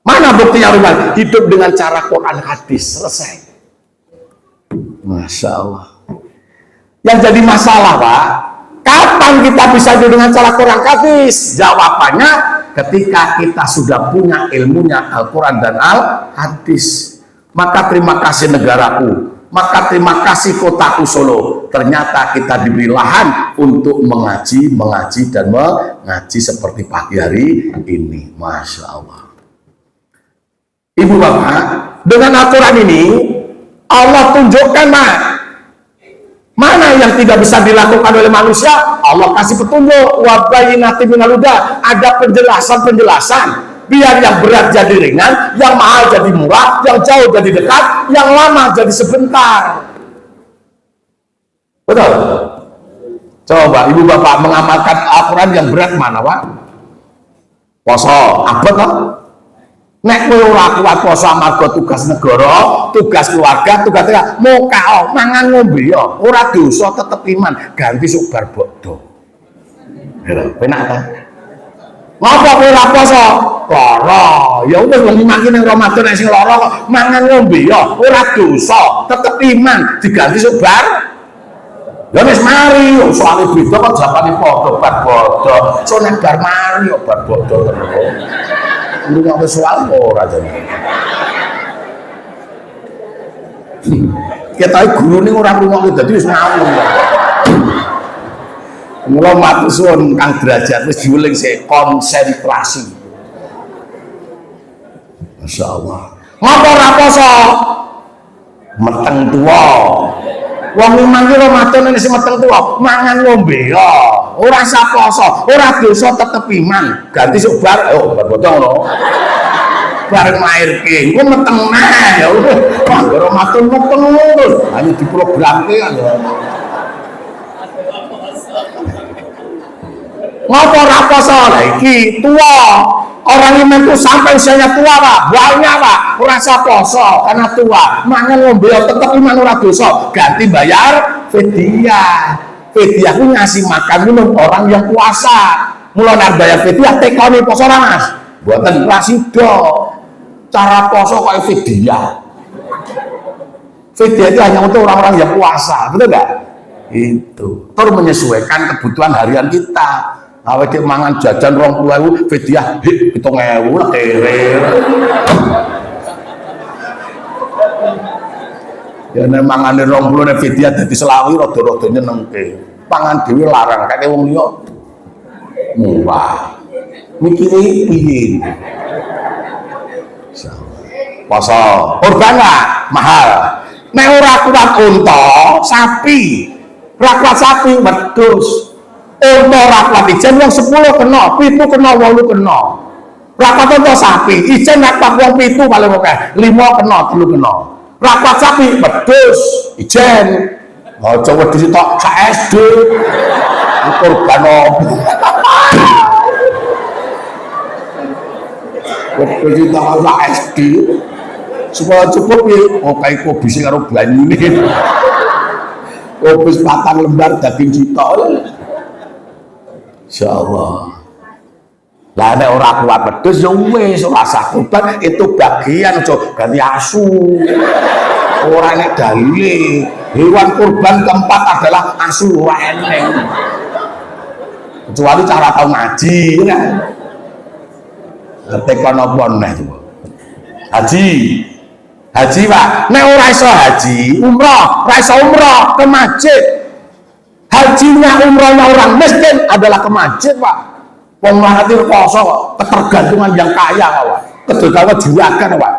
Speaker 1: Mana buktinya orang hidup dengan cara Quran hadis, selesai. Masya Allah. Yang jadi masalah Pak, kapan kita bisa hidup dengan cara Quran hadis? Jawabannya ketika kita sudah punya ilmunya Al-Quran dan Al-Hadis. Maka terima kasih negaraku, maka terima kasih kotaku Solo, ternyata kita diberi lahan untuk mengaji dan mengaji seperti pagi hari ini. Masya Allah. Ibu Bapak, dengan Al-Quran ini Allah tunjukkan mana yang tidak bisa dilakukan oleh manusia. Allah kasih petunjuk, wa bayyinatin minal huda, ada penjelasan biar yang berat jadi ringan, yang mahal jadi murah, yang jauh jadi dekat, yang lama jadi sebentar. Betul? Coba ibu bapak mengamalkan Al-Quran yang berat mana Pak? Poso, apa toh? Nek kowe ora kuat poso amarga tugas negara, tugas keluarga, tugas mau kao mangan ngombe ya, ora dosa tetep iman, ganti sok bar bodho. Penak ta? Ngapa kowe ora poso? Lara. Ya wis wong iman ki ning Ramadan nek sing lara kok mangan ngombe ya, ora dosa, tetep iman, diganti sok bar. Ya wis mari, soalnya beda kok japane padha bar bodho. So nek bar mari kok bar bodho terus. Lu ngapa soal ora jane. Kita guru ini orang rumah kita dadi wis ngawur. Mula matur suwun Kang Derajat wis diuling sik konsentrasi. Masya Allah. Ngapa ora poso? meteng tua. Wong 5 ki Ramadan sing meteng tua, mangan ngombe ya. Ora sah poso, ora dosa tetep iman. Ganti sok bar, bar botong lho. Bareng lairke, engko meteng neh. Wah, Ramadan meteng terus. Hanya diprogramke kan ya. Ngopo ora poso lha iki tua. Orang iman itu sampai usianya tua Pak, banyak Pak, merasa poso karena tua, mangan ngombe tetap iman ora dosa, ganti bayar fidyah. Fidyah itu ngasih makan minum orang yang puasa. Mulai nek bayar fidyah tekoni poso ora Mas? Mboten rasido. Cara poso kok fidyah. Fidyah itu hanya untuk orang-orang yang puasa, betul nggak? Itu terus menyesuaikan kebutuhan harian kita. Awak dia mangan jajan 20.000, fidyah 7.000 lah kere. Ya nek mangane 20 nek fidyah dadi selawi rada-rada nyenengke. Pangan dhewe larang kate wong liya. Murah. Mikire piye? Poso, kurban mahal. Nek ora kuat unta, sapi. Ora kuat sapi wedhus. Unta rapat ijen wong 10 kena, 7 kena, 8 kena. Rapat unta sapi, ijen rapat wong 7 paling akeh, 5 kena, 3 kena. Rapat sapi wedhus, ijen. Aja wedhus tok sak SD. Kurban opo? Wedhus tok sak SD. Supaya cukup ya, kayak kopi sing karo banyune. Kopi 4 lembar daging sitok. Insyaallah. Lah nek ora kuat wedhus ya wis ora sah kurban, itu bagian aja ganti asu. Ora nek dalile hewan kurban keempat adalah asu ora eneng. Kecuali cara tau ngaji kan. Ketekan apa neh coba. Haji. Haji Pak, nek ora iso haji, umroh, ora iso umroh ke masjid. Hajinya umrohnya orang miskin adalah ke masjid Pak. Wong mati poso ketergantungan yang kaya Pak. Ketergantungan juragan Pak.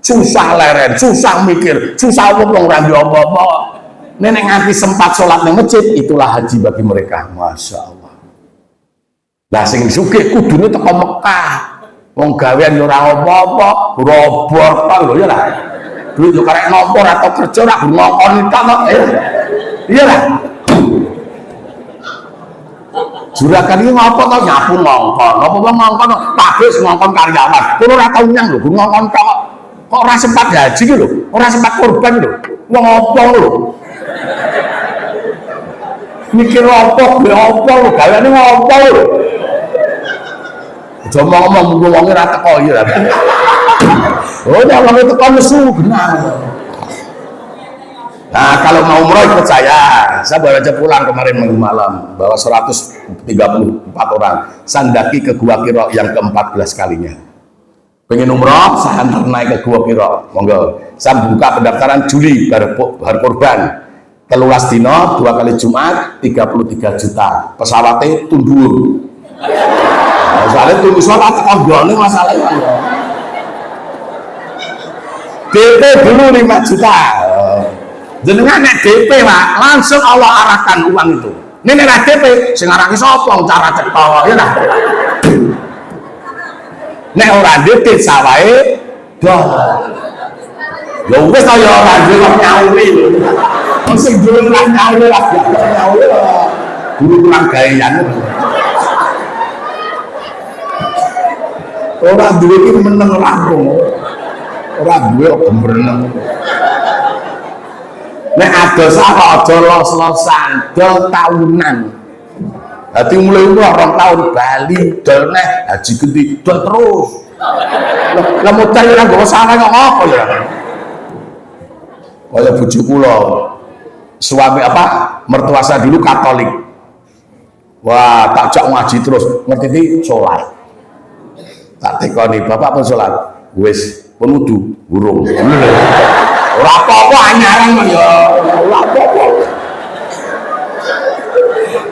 Speaker 1: Susah leren, susah mikir, susah wong ora ndek apa-apa. Nenek nganti sempat sholat nang masjid, itulah haji bagi mereka. Masya Allah. Lah sing sugih kudune teko Mekah. Wong gawean ora apa-apa, robor tok lho ya lah. Duit yo karek nopo atau kerja ora ngongkon tok kok. Iya lah. Juragan iki ngopo to nyapu ngongkon. Apa wong ngongkon pabrik ngongkon karyawan. Kulo ora tau nyang lho, ngongkon tok. Kok ora sempat haji ki lho, ora sempat kurban lho. Wong opo lho. Mikir opo, lho, gaweane ngopo lho. Aja ngomong wong ora teko ya. Oh, jangan itu kan nesu benar. Nah, kalau mau umroh ikut saya baru aja pulang kemarin minggu malam, bawa 134 orang, sandaki ke Gua Kiro yang ke-14 kalinya. Pengen umroh, saya antar naik ke Gua Kiro, monggo. Saya buka pendaftaran Juli, bar kurban. 13 dino, 2 kali Jumat, 33 juta. Pesawatnya tundur. Soalnya tunggu sholat, konggolnya masalahnya. DP dulu 5 juta. Jenengan nek DP Pak, langsung Allah arahkan uang itu. Ini nek DP sing arani sapa cara cetha ya lah. Nek ora DP sawahe doh. Ya wis ya ora duwe nyauri. Wong sing duwe nyauri lah nyauri. Guru kurang gawean. Ora duwe iki meneng langsung. Ora duwe kok bereneng. Nek ada sapa aja los-losan, dol tahunan. Dadi mulai umroh 2 tahun Bali, dol neh haji genti, dol terus. Lah modal ora nggawa sareng kok apa ya? Kaya bojo kula. Suami mertua saya dulu Katolik. Wah, tak jak ngaji terus, ngerti iki salat. Tak tekoni, Bapak pun salat. Wis penudu burung. Ora apa-apa anyaran kok ya. Ora apa-apa.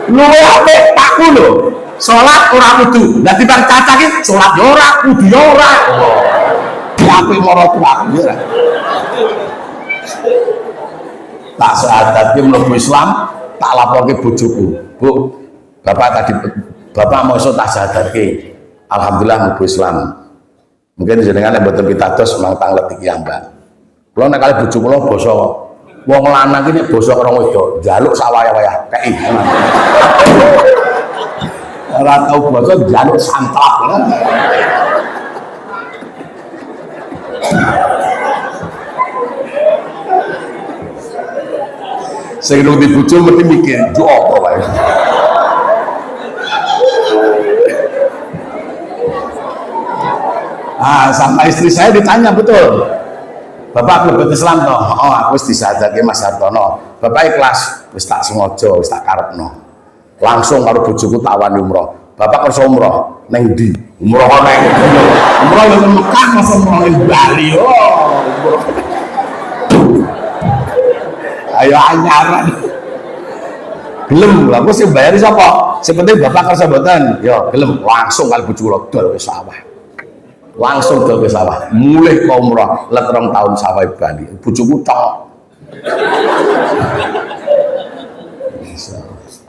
Speaker 1: Luwe apik takku lho. Salat ora kudu. Lah timbang cacah iki salat yo ora, kudu yo ora. Ya apik marang tuaku ya. tak syahadatke mlebu Islam, tak laporke bojoku. Bu, bapak mau iso tak syahadatke. Alhamdulillah mlebu Islam. Mungkin jenengan yang mboten pitados mang tanglet iki ya, Mbak. Kula nek kali bojo kula basa wong lanang iki nek basa karo wedok, njaluk sak wayah-wayah kei. Ora tau basa njaluk santrap. Sing di bojo mesti mikir, "Jo apa wae." Sama istri saya ditanya betul, Bapak mlebet Islam toh? Oh, aku wis disadake Mas Hartono. Bapak ikhlas, wis tak sengaja, wis tak karepno. Langsung karo bojoku tak wani umroh. Bapak kersa umroh ning ndi? Umroh neng umroh nang Mekah, masa umroh ning Bali. Oh, umroh. Ayo anyaran. Gelem, lha aku sing bayari sapa? Sing penting Bapak kersa mboten. Ya, gelem langsung kali bojoku lho dol wis sawah. Langsung ke sawah, mulai ke umrah, let 2 tahun sawah Bali, bojoku tok.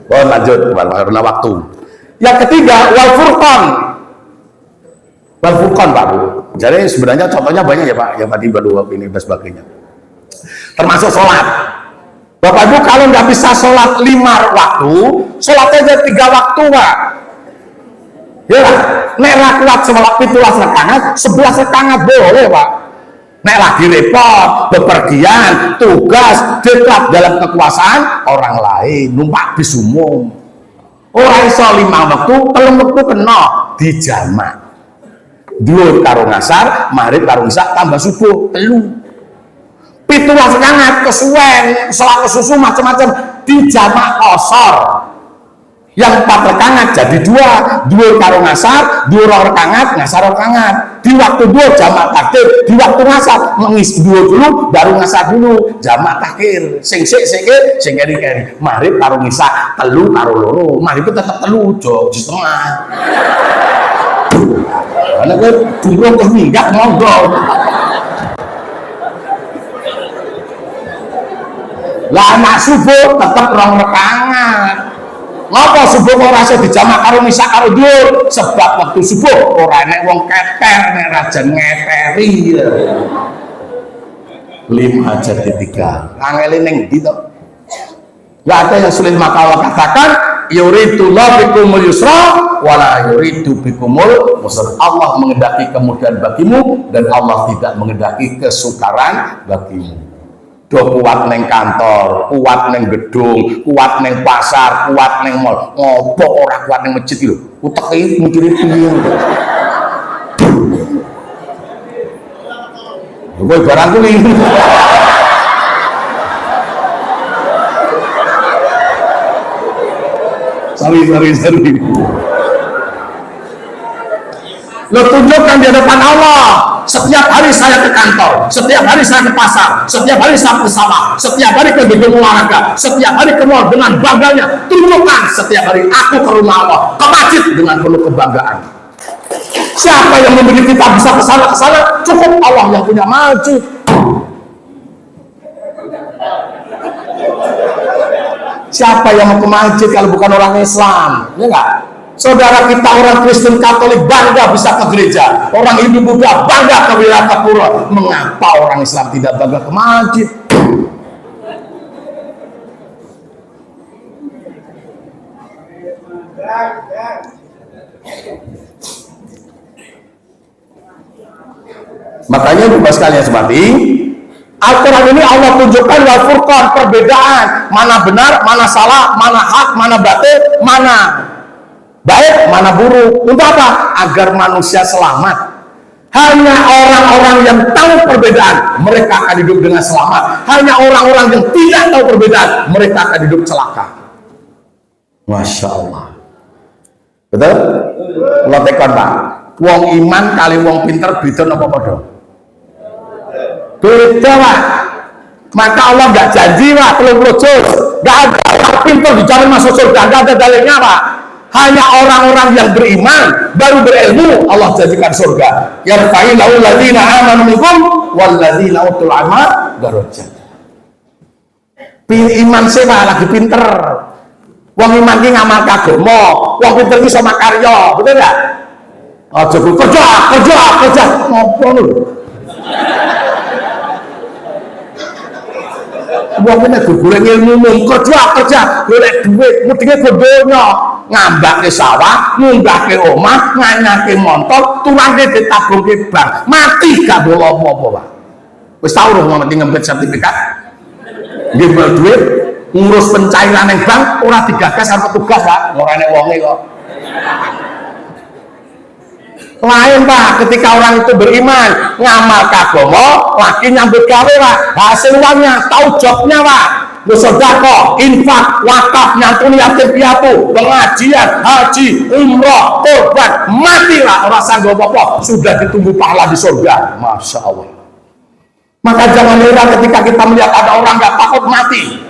Speaker 1: Oh, lanjut, karena waktu. Yang ketiga, wal furqan. Wal furqan, Pak Bu. Jadi sebenarnya contohnya banyak ya Pak, yang tadi baru ini dan sebagainya. Termasuk sholat. Bapak Ibu kalau nggak bisa sholat 5 waktu, sholatnya aja 3 waktu Pak. Ya, nek ra kuat sholat 17 rakaat, 11 rakaat boleh Pak. Nek lagi repot, bepergian, tugas, dekat dalam kekuasaan orang lain, numpak bis umum. Ora iso 5 waktu, 3 waktu kena dijamak. Dhuwur karo ngasar, maghrib karo isya tambah subuh 3. 17 rakaat kesuwen, sholat kesusu macam-macam dijamak qasar. Yang 4 rakaat jadi 2 karo ngasar, 2 rakaat ngasar rakaat. Di waktu 2 jamak takhir, di waktu ngasar mengisi 2 dulu baru ngasar dulu, jamak takhir. Sing keri-keri. Maghrib karo ngisah 3 karo 2. Maghrib itu tetap 3 jo di setengah. Karena kowe durung terus minggat monggo. Lah anak subuh tetap 2 rakaat. Ngapa subuh kok rasa dijamak karo nisa karo dhuwur? Sebab waktu subuh ora enek wong keter nek rajan ngeperi. 5 jadi 3. Angele ning ndi to? Ya ada yang sulit maka Allah katakan yuridullahu bikumul yusra wala yuridu bikumul usra. Allah mengendaki kemudahan bagimu dan Allah tidak mengendaki kesukaran bagimu. Kuat neng kantor, kuat neng gedung, kuat neng pasar, kuat neng mall. Ngopo ora kuat neng masjid lho? Utek iki mikirin piye. Kowe barang kuwi. Sorry. Lo tunjukkan di hadapan Allah. Setiap hari saya ke kantor, setiap hari saya ke pasar, setiap hari saya ke sawah, setiap hari ke gedung olahraga, setiap hari ke mall dengan bangganya. Tunjukkan setiap hari aku ke rumah Allah, ke masjid dengan penuh kebanggaan. Siapa yang memberi kita bisa ke sana? Cukup Allah yang punya masjid. Siapa yang mau ke masjid kalau bukan orang Islam? Ya enggak? Saudara kita orang Kristen Katolik bangga bisa ke gereja, orang Hindu Buddha bangga ke Wirata Pura. Mengapa orang Islam tidak bangga ke masjid? Makanya Bapak sekalian seperti Al-Quran ini Allah tunjukkan wal furqan, perbedaan mana benar, mana salah, mana hak, mana batil, mana baik, mana buruk. Untuk apa? Agar manusia selamat. Hanya orang-orang yang tahu perbedaan, mereka akan hidup dengan selamat. Hanya orang-orang yang tidak tahu perbedaan, mereka akan hidup celaka. Masya Allah. Betul? Kalau tekan Pak, wong iman kali wong pinter beda apa padha? Beda Pak. Maka Allah nggak janji Pak, 30 juz. Nggak ada orang pinter bicara masuk surga, nggak ada dalilnya Pak. Hanya orang-orang yang beriman baru berilmu Allah jadikan surga. Yarfa'illahu alladziina aamanu minkum walladzina utul ilma darajat. iman sih Pak lagi pinter. Wong iman ki ngamal kagama, wong pinter ki sama karya, betul enggak? Aja kerja ngopo lho. Wong kene golek ilmu kerja golek duit, mudine gondonya, ngambake sawah, munggahke omah, nganyake montor, turane ditabungke bank. Mati gak bawa apa-apa, Pak. Wis tau lho mati ngempet sertifikat. Nggih duit, ngurus pencairan yang bank ora digagas sama petugas Pak, ngorane wonge kok. Lain Pak, ketika orang itu beriman, ngamal kagama, lagi nyambut gawe Pak, hasil uangnya, tahu jobnya Pak, bersedekah, infak, wakaf, nyantuni yatim piatu, pengajian, haji, umroh, korban, mati lah orang sanggup apa, sudah ditunggu pahala di surga. Masya Allah. Maka jangan heran ketika kita melihat ada orang nggak takut mati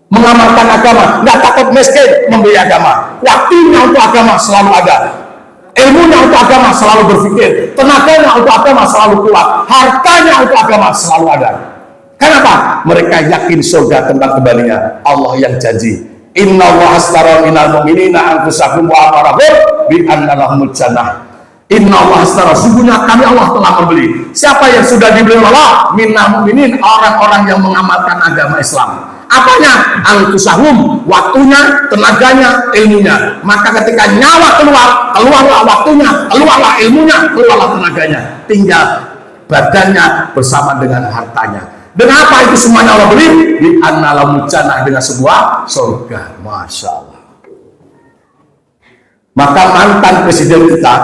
Speaker 1: mengamalkan agama, nggak takut miskin memberi agama, waktunya untuk agama selalu ada, ilmunya untuk agama selalu berpikir, tenaganya untuk agama selalu kuat, hartanya untuk agama selalu ada. Kenapa? Mereka yakin surga tempat kembalinya. Allah yang janji, Inna Allah astara minal mu'minina anfusahum wa amwarahum bi anna lahumul jannah. Inna Allah astara, sungguhnya kami Allah telah membeli. Siapa yang sudah dibeli Allah? Minal mu'minin, orang-orang yang mengamalkan agama Islam. Apanya? Anfusahum, waktunya, tenaganya, ilmunya. Maka ketika nyawa keluarlah waktunya, keluarlah ilmunya, keluarlah tenaganya. Tinggal badannya bersama dengan hartanya. Dan apa itu semuanya Allah beli? Di annalahumul jannah, dengan sebuah surga. Masya Allah. Maka mantan presiden kita,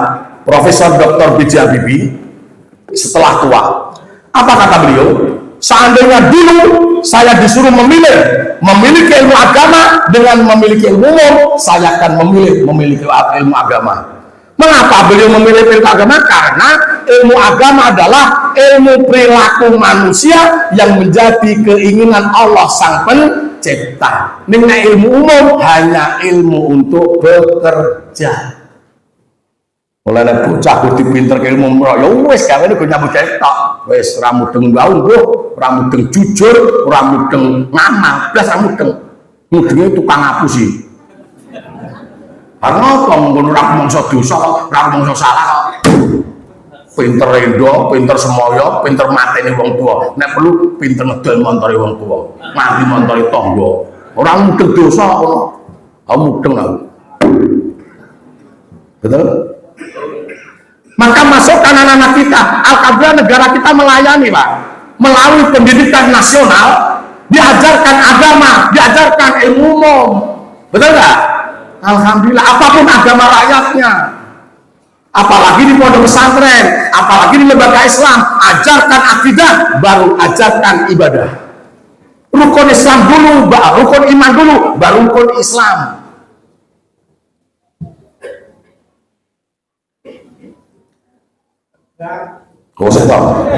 Speaker 1: Profesor Dr. B.J. Habibie, setelah tua, apa kata beliau? Seandainya dulu saya disuruh memiliki ilmu agama dengan memiliki ilmu umum, saya akan memiliki ilmu agama. Mengapa beliau memilih ilmu agama? Karena ilmu agama adalah ilmu perilaku manusia yang menjadi keinginan Allah Sang Pencipta. Ini ilmu umum hanya ilmu untuk bekerja. Mulai bocah kudu pinter ke ilmu umroh, ya wis gawe nek nyambut gawe tok. Wis ora mudeng ngawuh, ora mudeng jujur, ora mudeng ngamal, blas ora mudeng. Mudenge tukang ngapusi. Karena apa ngono ora mongso dosa kok, ora mongso salah kok. Pinter endo, pinter semoyo, pinter mateni wong tua. Nek perlu pinter ngedol montore wong tua. Mati montore tangga. Ora mudeng dosa ngono. Aku mudeng aku. Betul? Maka masukkan anak-anak kita. Alhamdulillah negara kita melayani Pak, melalui pendidikan nasional, diajarkan agama, diajarkan ilmu umum, betul nggak? Alhamdulillah, apapun agama rakyatnya, apalagi di pondok pesantren, apalagi di lembaga Islam, ajarkan akidah, baru ajarkan ibadah. Rukun Islam dulu, rukun iman dulu, baru rukun Islam. Kau sedang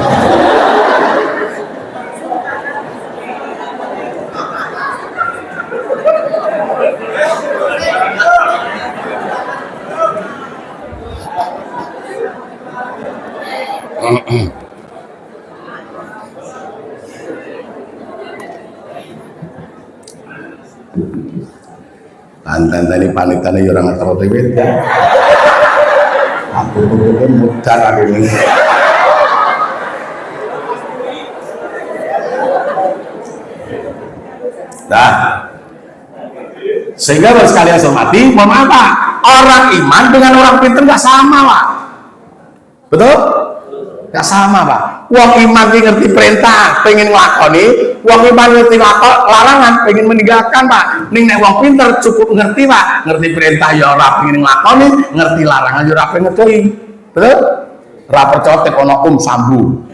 Speaker 1: Antan tadi panitannya orang atau ribet ya. Aku tuh mutar hari ini. Nah, sehingga harus sekalian hormati, mohon maaf Pak, orang iman dengan orang pinter nggak sama Pak, betul? Nggak sama Pak. Wong iman ngerti perintah, pengen ngelakoni, wong iman ngerti larangan, pengen meninggalkan Pak. Ning nek wong pinter cukup ngerti Pak, ngerti perintah ya ora pengen ngelakoni, ngerti larangan ya ora pengen ngedoi, betul? Ora percaya tekono Sambu,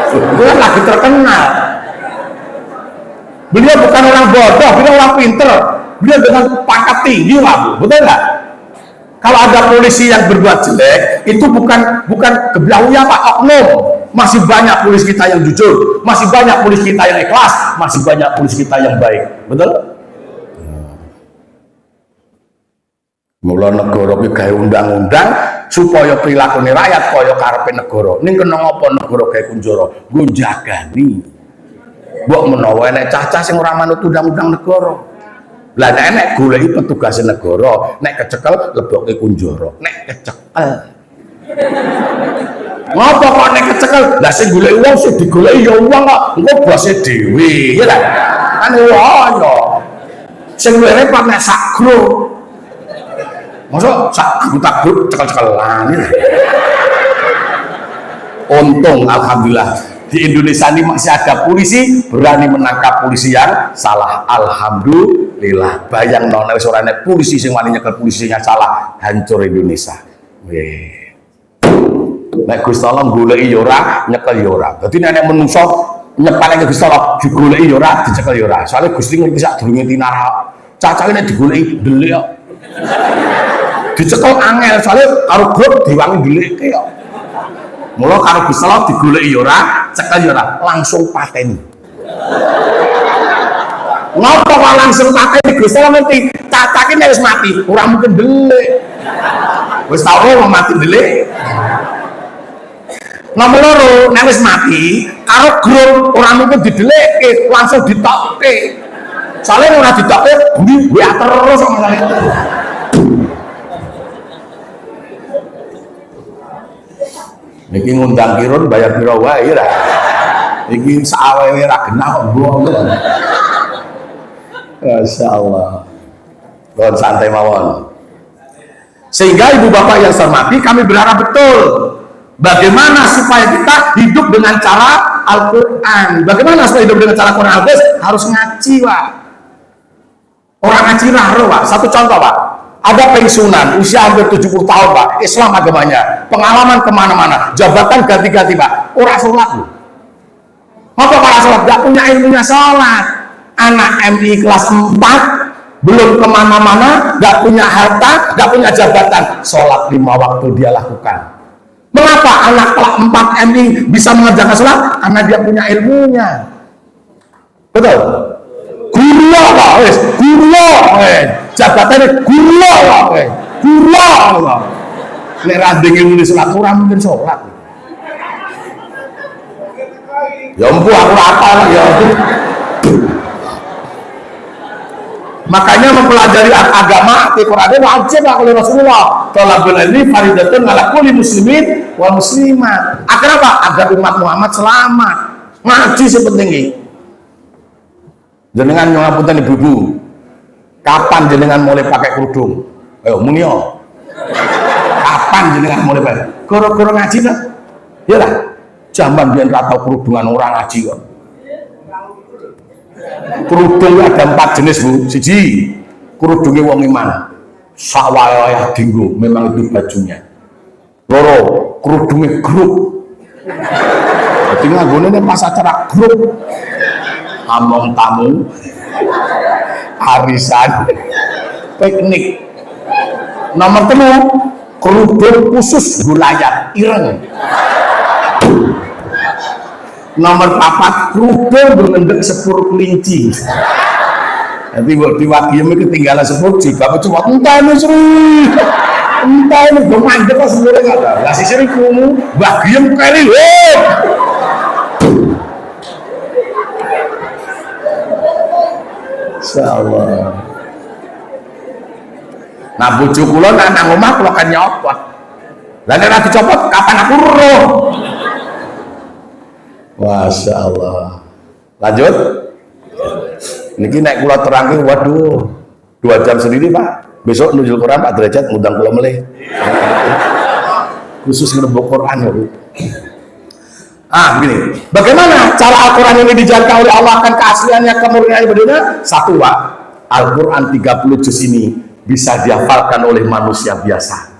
Speaker 1: itu kan lagi terkenal. Beliau bukan orang bodoh, beliau orang pinter. Beliau dengan pangkat tinggi, Pak, betul nggak? Kalau ada polisi yang berbuat jelek, itu bukan geblahunya Pak, oknum. Masih banyak polisi kita yang jujur, masih banyak polisi kita yang ikhlas, masih banyak polisi kita yang baik, betul? Mula negara iki gawe undang-undang supaya perilaku rakyat kaya karepe negara. Ning kena ngapa negara gawe kunjara? Nggo jagani. Mbok menawa enek cacah sing ora manut undang-undang negara. Lah nek enek goleki petugas negara, nek kecekel lebokke kunjara. Nek kecekel. Ngopo kok nek kecekel? Lah sing goleki wong sing digoleki ya wong kok, engko bose dhewe, ya ta? Kan yo. Sing luwih repot nek sak grup. Masa sak grup cekel-cekelan ya. Untung alhamdulillah di Indonesia ini masih ada polisi berani menangkap polisi yang salah. Alhamdulillah. Bayang nona wis ora nek polisi sing wani nyekel polisinya salah, hancur Indonesia. Weh. Nek Gusti Allah goleki ya ora, nyekel ya ora. Dadi nek menungso nyepane Gusti Allah digoleki ya ora, dicekel ya ora. Soale Gusti ngerti sak durunge tinara. Cacahe nek digoleki delik kok. Dicekel angel soale karo grup diwangi delikke kok. Mula karo Gusti Allah digoleki ya ora, cekel ya ora, langsung pateni. Ngopo kok langsung pateni? Gusti Allah ngerti, cacake nek wis mati, ora mungkin delik. Wis tau ora mati delik. Nomor loro, nek wis mati, karo grup ora mungkin didelikke, langsung ditokke. Soalnya ora ditokke, bumi gue terus kok masane. Niki ngundang kirun bayar pira wae ra. Iki sawewe ra genah kok mbok. Masyaallah. Kon santai mawon. Sehingga ibu bapak yang saya hormati, kami berharap betul bagaimana supaya kita hidup dengan cara Al-Qur'an. Bagaimana supaya hidup dengan cara Al-Qur'an? Harus ngaji, Pak. Orang ngaji raro, Pak. Satu contoh, Pak. Ada pensiunan usia hampir 70 tahun, Pak, Islam agamanya, pengalaman kemana-mana, jabatan ganti-ganti, Pak, orang sholat loh. Apa para sholat? Gak punya ilmunya sholat. Anak MI kelas 4 belum kemana-mana, gak punya harta, gak punya jabatan, sholat 5 waktu dia lakukan. Mengapa anak kelas 4 MI bisa mengerjakan sholat? Karena dia punya ilmunya. Betul? Guru Pak, wes, guru, jabatannya guru Pak, guru. Nek randing ilmu sholat kurang mungkin sholat. Ya ampun, aku apa ya. Makanya mempelajari agama Al-Qur'an wajib oleh Rasulullah. Talabul ilmi faridatun ala kulli muslimin wal muslimat. Agar apa? Agar umat Muhammad selamat. Ngaji sepenting ini. Jenengan nyong ngapunten ibu-ibu, kapan jenengan mulai pakai kerudung? Ayo munio. Kapan jenengan mulai pakai? Goro-goro ngaji lah. Ya lah. Zaman biyen ra tau kerudungan orang ngaji kok. Kerudung ada 4 jenis, Bu. Siji, kerudungnya wong iman. Sawaya dinggo, memang itu bajunya. Loro, kerudungnya grup. Jadi nganggone pas acara grup. Among tamu, arisan, piknik. Nomor 3, kerudung khusus gulayat ireng. Nomor 4, kerudung berendek sepur kelinci. Nanti buat diwakilnya ketinggalan sepur jika cuma entah ini seri, entah ini gue mandek kok sebenarnya nggak ada. Lah si seri kumu, bagian kali, Insyaallah. Nah bojo kula nang omah kula kan nyopot. Lah nek dicopot kapan aku roh? Masya Allah. Lanjut. Niki nek kula terangke waduh 2 jam sendiri, Pak. Besok nuzul Quran Pak Derajat ngundang kula melih. Khusus ngerembuk Quran ya, Bu. Begini, bagaimana cara Al-Quran ini dijaga oleh Allah akan keasliannya, kemurniannya bagaimana? Satu, Pak, Al-Quran 30 juz ini bisa dihafalkan oleh manusia biasa.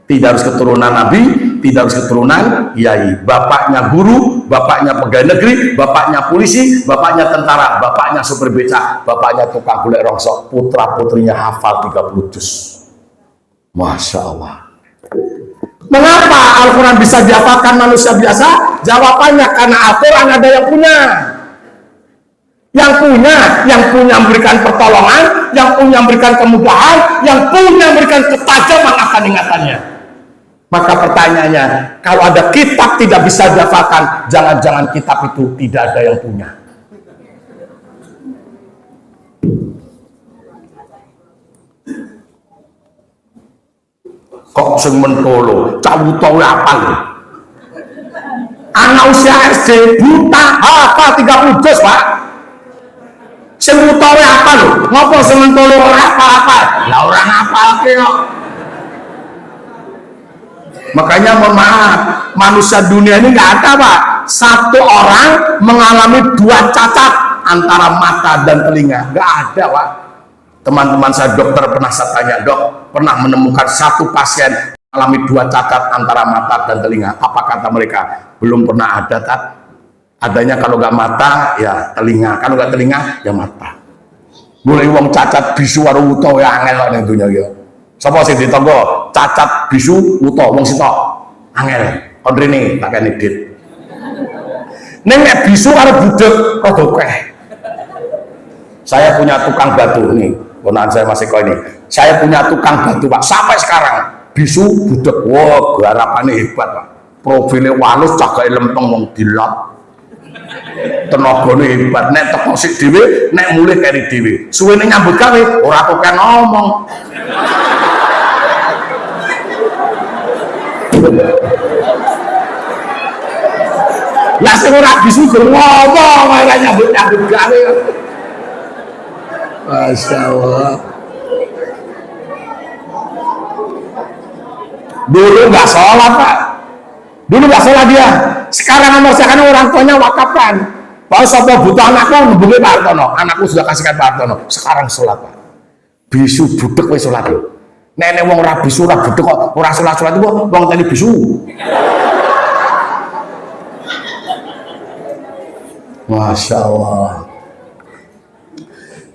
Speaker 1: Tidak harus keturunan Nabi, tidak harus keturunan Yai. Bapaknya guru, bapaknya pegawai negeri, bapaknya polisi, bapaknya tentara, bapaknya supir becak, bapaknya tukang golek rongsok, putra-putrinya hafal 30 juz. Masya Allah. Mengapa Al-Quran bisa dihafalkan manusia biasa? Jawabannya karena Al-Quran ada yang punya. Yang punya memberikan pertolongan, yang punya memberikan kemudahan, yang punya memberikan ketajaman akan ingatannya. Maka pertanyaannya, kalau ada kitab tidak bisa dihafalkan, jangan-jangan kitab itu tidak ada yang punya. Kok sing mentolo, cawuta apa lho? Anak usia SD buta hafal 30 juz, Pak. Sing buta apa lho? Ngopo sing mentolo ora apa-apa? Lah ora ngapalke kok. Makanya mohon maaf, manusia dunia ini nggak ada, Pak. Satu orang mengalami dua cacat antara mata dan telinga, nggak ada, Pak. Teman-teman saya dokter pernah saya tanya, dok, pernah menemukan satu pasien mengalami dua cacat antara mata dan telinga? Apa kata mereka? Belum pernah ada, tak? Adanya kalau nggak mata ya telinga, kalau nggak telinga ya mata. Mulai wong cacat bisu karo uta ya angel nek dunya iki. Sapa sing ditangga cacat bisu uta wong sitok angel. Kon rene tak kene dit. Ning nek bisu karo budek rada akeh. Saya punya tukang batu nih, ponakan saya masih kau ini. Saya punya tukang batu, Pak, sampai sekarang bisu budek. Wah, garapannya hebat, Pak. Profilnya walus, cagake lempeng wong dilap. Tenagane hebat, nek teko sik dhewe, nek mulih keri dhewe. Suwene nyambut gawe ora kok ngomong. Lah sing ora bisu ngomong ora nyambut gawe. Masya Allah. Dulu nggak sholat, Pak. Dulu nggak sholat dia. Sekarang memaksakan orang tuanya wakafkan. Pak sopo butuh anakku hubungi Pak Hartono. Anakku sudah kasihkan Pak Hartono. Sekarang sholat, Pak. Bisu budek wis sholat. Nenek wong ora bisu ora budek kok ora sholat itu wong tadi bisu. Masya Allah.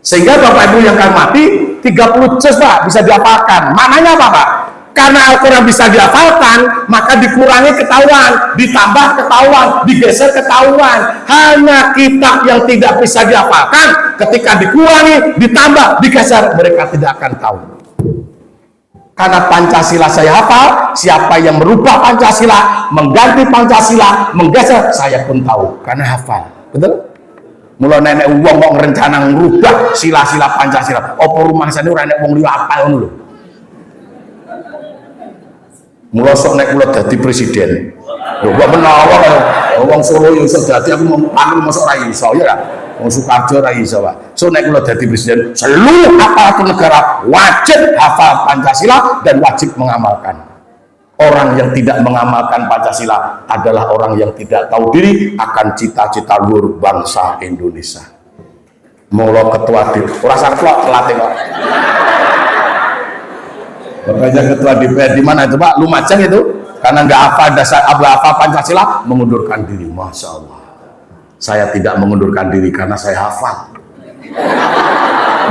Speaker 1: Sehingga Bapak Ibu yang kami mati 30 juz, Pak, bisa dihafalkan. Maknanya apa, Pak? Karena Al-Quran bisa dihafalkan, maka dikurangi ketahuan, ditambah ketahuan, digeser ketahuan. Hanya kitab yang tidak bisa dihafalkan, ketika dikurangi, ditambah, digeser, mereka tidak akan tahu. Karena Pancasila saya hafal, siapa yang merubah Pancasila, mengganti Pancasila, menggeser, saya pun tahu, karena hafal. Betul? Mula nenek wong kok rencana ngerubah sila-sila Pancasila. Apa rumah sana ora nek wong liya apal ngono lho. Mula sok nek kula dadi presiden. Lho kok menawa wong Solo yo iso dadi aku mau panggil mosok ora iso ya. Wong Sukarjo ora iso, Pak. So nek kula dadi presiden, seluruh aparatur negara wajib hafal Pancasila dan wajib mengamalkan. Orang yang tidak mengamalkan Pancasila adalah orang yang tidak tahu diri akan cita-cita luhur bangsa Indonesia. Mula ketua DPR, rasa ketua telatih kok. Makanya ketua DPR di mana itu, Pak? Lumajang itu, karena nggak hafal dasar apa Pancasila, mengundurkan diri. Masya Allah. Saya tidak mengundurkan diri karena saya hafal.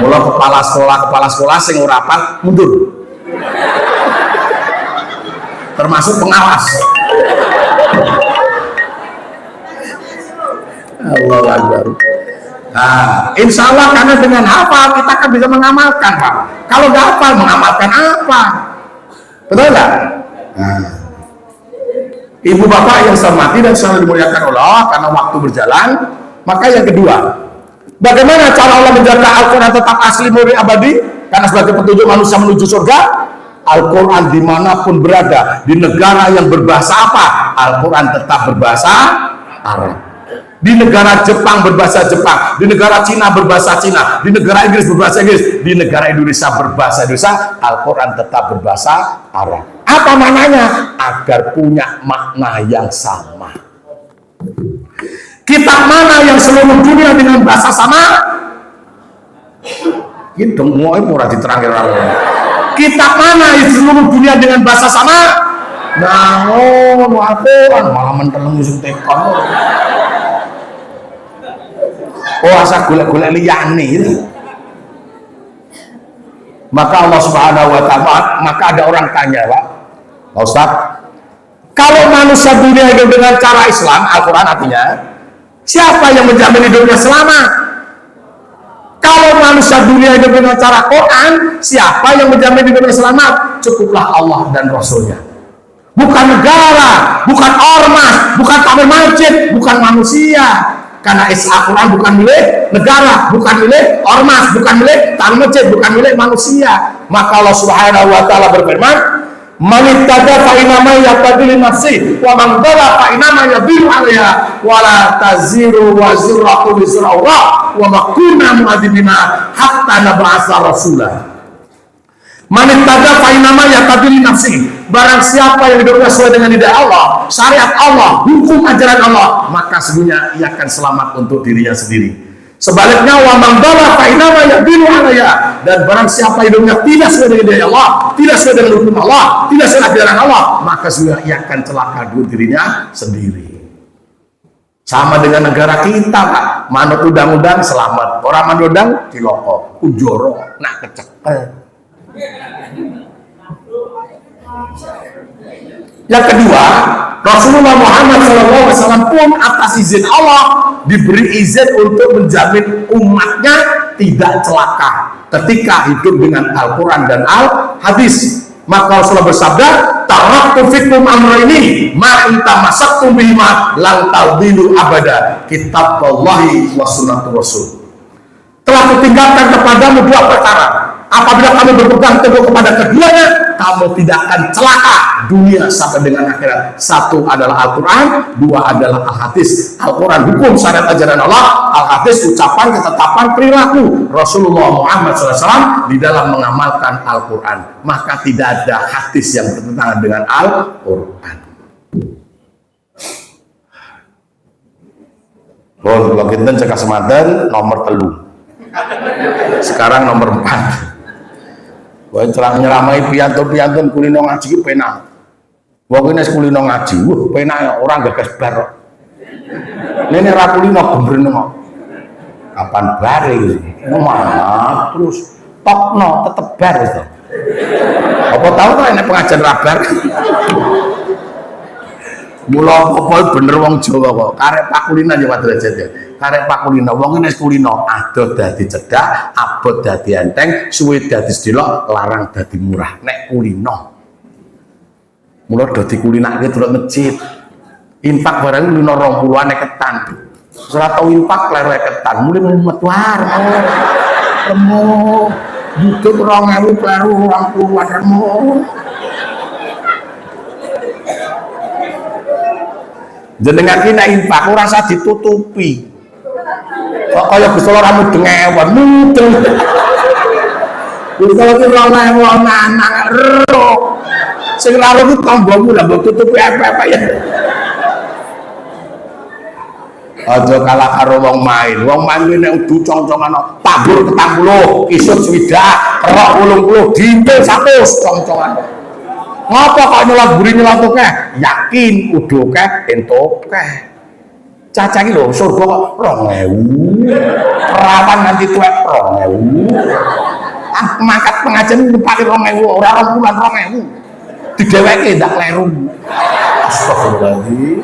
Speaker 1: Mula kepala sekolah sing ora hafal mundur. Termasuk pengawas. Allah Akbar. Nah, insya Allah karena dengan hafal kita akan bisa mengamalkan, Pak. Kalau nggak hafal mengamalkan apa? Betul nggak? Nah, Ibu Bapak yang saya hormati dan selalu dimuliakan Allah, karena waktu berjalan, maka yang kedua, bagaimana cara Allah menjaga Al-Quran tetap asli murni abadi? Karena sebagai petunjuk manusia menuju surga. Al-Quran dimanapun berada, di negara yang berbahasa apa, Al-Quran tetap berbahasa Arab. Di negara Jepang berbahasa Jepang, di negara Cina berbahasa Cina, di negara Inggris berbahasa Inggris, di negara Indonesia berbahasa Indonesia, Al-Quran tetap berbahasa Arab. Apa maknanya? Agar punya makna yang sama. Kitab mana yang seluruh dunia dengan bahasa sama? Ini semua murah diterangkan orang. Kitab mana di seluruh dunia dengan bahasa sama? Nah, Al-Quran malah menteleng musim tekon. Oh, asa golek-golek liyane itu. Maka Allah Subhanahu wa Ta'ala, maka ada orang tanya, Pak Ustaz, kalau manusia dunia hidup dengan cara Islam, Al-Quran artinya, siapa yang menjamin hidupnya selamat? Kalau manusia dunia hidup dengan cara Quran, siapa yang menjamin hidupnya selamat? Cukuplah Allah dan Rasulnya. Bukan negara, bukan ormas, bukan tamir masjid, bukan manusia. Karena Al-Quran bukan milik negara, bukan milik ormas, bukan milik tamir masjid, bukan milik manusia. Maka Allah Subhanahu wa Ta'ala berfirman,
Speaker 2: Manittada fa inama yaqtadi nafsi wa man dalla fa inama yabilu 'alaiha wa la taziru wa ziratu wizra wa ma kunna mu'adzibina hatta nab'atsa rasula. Manittada fa inama yaqtadi nafsi, barang siapa yang hidupnya sesuai dengan lidah Allah, syariat Allah, hukum ajaran Allah, maka sesungguhnya ia akan selamat untuk dirinya sendiri. Sebaliknya wa man dalla fa inama yabilu 'alaiha, dan barang siapa hidupnya tidak sesuai dengan Allah, tidak sesuai dengan hukum Allah, tidak sesuai dengan ajaran Allah, maka sesungguhnya ia akan celaka dirinya sendiri. Sama dengan negara kita, Pak. Manut undang-undang selamat, orang manudang ciloko, ujoro, nak kecekel. Yang kedua, Rasulullah Muhammad SAW pun atas izin Allah diberi izin untuk menjamin umatnya tidak celaka ketika hidup dengan Al-Quran dan Al-Hadis. Maka Rasulullah bersabda, taraktu fikum amrayni ma in tamassaktum bihima lan tadillu abada, kitaballahi wa sunnatur rasul. Telah kutinggalkan kepadamu dua perkara, apabila kamu berpegang teguh kepada keduanya, kamu tidak akan celaka dunia sampai dengan akhirat. Satu adalah Al-Quran, dua adalah Al-Hadis. Al-Quran hukum syariat ajaran Allah, Al-Hadis ucapan, ketetapan, perilaku Rasulullah Muhammad SAW di dalam mengamalkan Al-Quran. Maka tidak ada hadis yang bertentangan dengan Al-Quran. Kalau kita cekak semanten nomor 3. Sekarang nomor 4. Wah, nyeramai piantun kulino ngaji pena. Wong ini kulino ngaji, pena orang gagas bar. Nene ra kulino gembreno. Kapan bare iki? Mana terus tokno tetep bar itu. Apa tahu kan nek pengajian rabar? Mula apa bener wong Jawa kok. Karek pakulina ya derajat ya. Karek pakulina wong nek kulino adoh dadi cedak, abot dadi enteng, suwe dadi sedelok, larang dadi murah. Nek kulino. Mula dadi kulinake delok masjid. Infak barang kulino 20-an ketan. Ora tau infak lere ketan, mule metuar. Remo. YouTube 2000 kleru 20-an remo. Jenengan ki nek infak ora usah ditutupi. Kok kaya Gusti Allah ramu dengewan mudeng. Gusti Allah ki ora anak ero. Sing ora ku tanggomu lah mbok tutupi apa-apa ya. Aja kalah karo wong main. Wong main kuwi nek udu cong-congan tabur 40, isuk swidak, kerok 80, dintel 100 cong-congan. Ngapa kok nyolot buri nyolot tokeh? Yakin udah keh entuk keh. Caca iki lho surga kok 2000. Perawan nanti tuwek 2000. Ah mangkat pengajian nyepake 2000 ora 2000. Didheweke ndak kleru. Astagfirullahaladzim.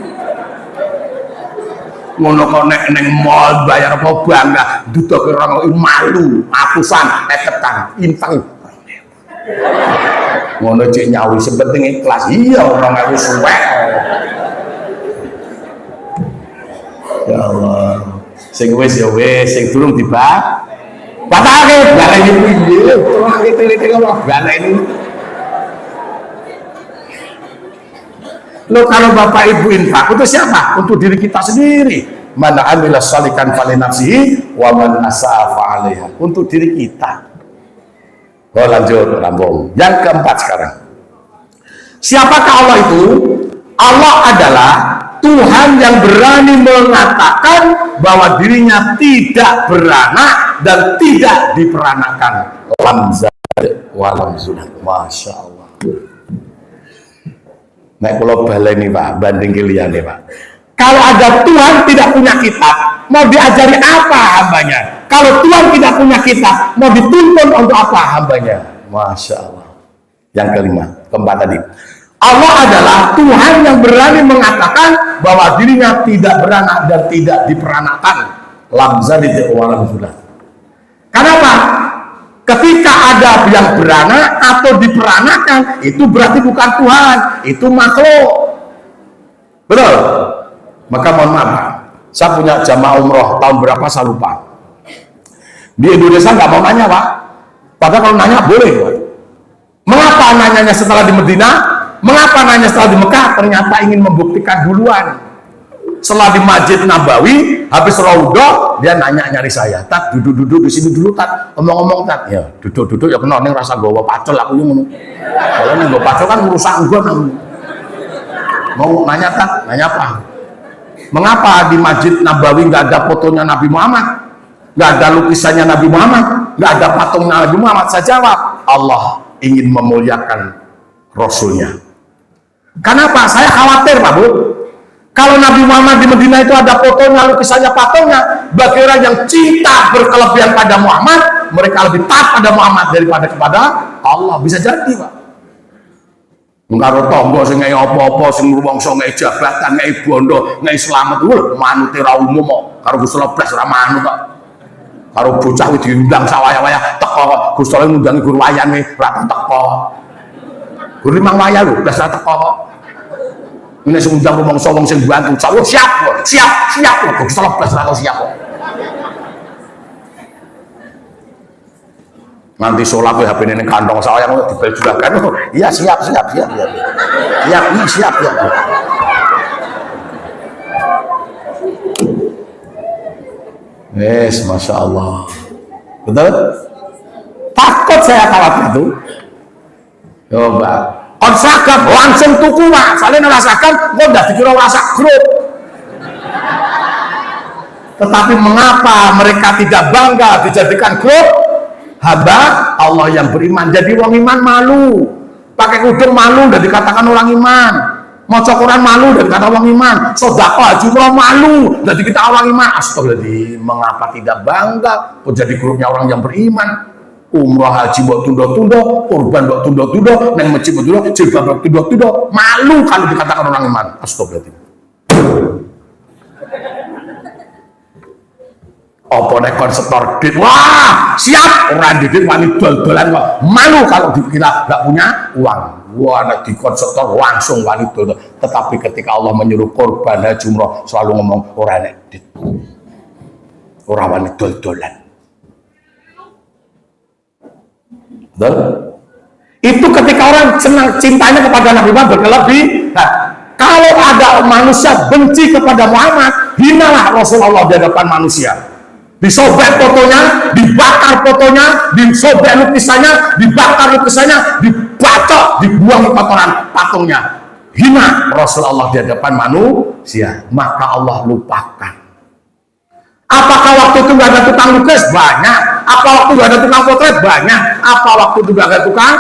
Speaker 2: Ngono kok nek ning mall bayar apa bangga dudoke orang malu, apusan, eketan, infak. Ngono cek nyawi sepenting ikhlas. Iya orang aku suwek. Ya Allah. Sing wis ya wis, sing durung dibak. Batake baleni piye? Ora ngerti kok baleni. Lo kalau bapak ibu infak untuk siapa? Untuk diri kita sendiri. Mana amila salikan fali nafsihi wa man asa'a fa'alaiha. Untuk diri kita. Oh lanjut lambung. Yang keempat sekarang. Siapakah Allah itu? Allah adalah Tuhan yang berani mengatakan bahwa dirinya tidak beranak dan tidak diperanakan. Lam zalid walam sunat. Masya Allah. Nek kalau baleni Pak, banding kalian Pak. Kalau ada Tuhan tidak punya kitab, mau diajari apa hambanya? Kalau Tuhan tidak punya kitab, mau dituntun untuk apa hambanya? Masya Allah. Yang keempat tadi. Allah adalah Tuhan yang berani mengatakan bahwa dirinya tidak beranak dan tidak diperanakan. Lam zalid walam sunat. Kenapa? Ketika ada yang beranak atau diperanakan, itu berarti bukan Tuhan, itu makhluk. Betul? Maka mohon maaf, saya punya jamaah umroh tahun berapa saya lupa. Di Indonesia nggak mau nanya Pak, padahal kalau nanya boleh Pak. Mengapa nanyanya setelah di Medina? Mengapa nanya setelah di Mekah? Ternyata ingin membuktikan duluan. Setelah di Masjid Nabawi, habis Raudhah, dia nanya nyari saya. Tat, duduk di sini dulu, Tat. Ngomong-ngomong, Tat. Ya, duduk ya kena ning rasa gawa pacul aku yang ngono. Kalau ning gawa pacul kan rusak gua nang. Mau nanya, Tat, nanya apa? Mengapa di Masjid Nabawi nggak ada fotonya Nabi Muhammad? Nggak ada lukisannya Nabi Muhammad? Nggak ada patungnya Nabi Muhammad? Saya jawab, Allah ingin memuliakan Rasulnya. Kenapa? Saya khawatir, Pak Bu. Kalau Nabi Muhammad di Medina itu ada fotonya, lukisannya, patungnya, bagi orang yang cinta berkelebihan pada Muhammad, mereka lebih taat pada Muhammad daripada kepada Allah. Bisa jadi, Pak. Karo tangga sing ngei apa-apa, sing rumangsa ngei jabatan, ngei bondo, ngei slamet, manute ra umum kok. Karo Gusti Allah blas ra manut kok. Karo bocah kuwi diundang sawaya-waya teko kok. Gusti Allah ngundangi guru wayane ra teko. Guru mang waya lho, blas ra teko kok. Ini sing undang rumangsa wong sing bantu, siap kok. Siap kok. Gusti Allah blas ra siap kok. Nanti sholat tuh HP ini kantong saya yang dibel juragan. Iya siap. Yes, Masya Allah. Betul? Takut saya khawatir itu. Coba. Konsakan langsung tuku Pak. Soalnya merasakan, kok udah dikira rasa grup. Tetapi mengapa mereka tidak bangga dijadikan grup? Hamba Allah yang beriman. Jadi orang iman malu, pakai kudung malu dan dikatakan orang iman, mau Quran malu dan dikatakan orang iman, sedekah jumlah malu dan kita orang iman. Astagfirullahaladzim, mengapa tidak bangga menjadi grupnya orang yang beriman? Umrah haji buat tunda-tunda, kurban buat tunda-tunda, neng masjid buat tunda, jilbab buat tunda-tunda, malu kalau dikatakan orang iman. Astagfirullahaladzim. Apa nek konsetor dit, wah siap orang dit wani dol-dolan kok malu kalau dikira nggak punya uang. Wah nek di konsetor langsung wani dol. Tetapi ketika Allah menyuruh korban haji umrah selalu ngomong orang nek dit, orang wani dol-dolan. Betul? Itu ketika orang senang cintanya kepada Nabi Muhammad berkelebih. Nah, kalau ada manusia benci kepada Muhammad, hinalah Rasulullah di hadapan manusia. Disobek fotonya, dibakar fotonya, disobek lukisannya, dibakar lukisannya, dibacok, dibuang di kotoran patungnya. Hina Rasulullah di hadapan manusia, maka Allah lupakan. Apakah waktu itu nggak ada tukang lukis? Banyak. Apa waktu nggak ada tukang potret? Banyak. Apa waktu itu nggak ada tukang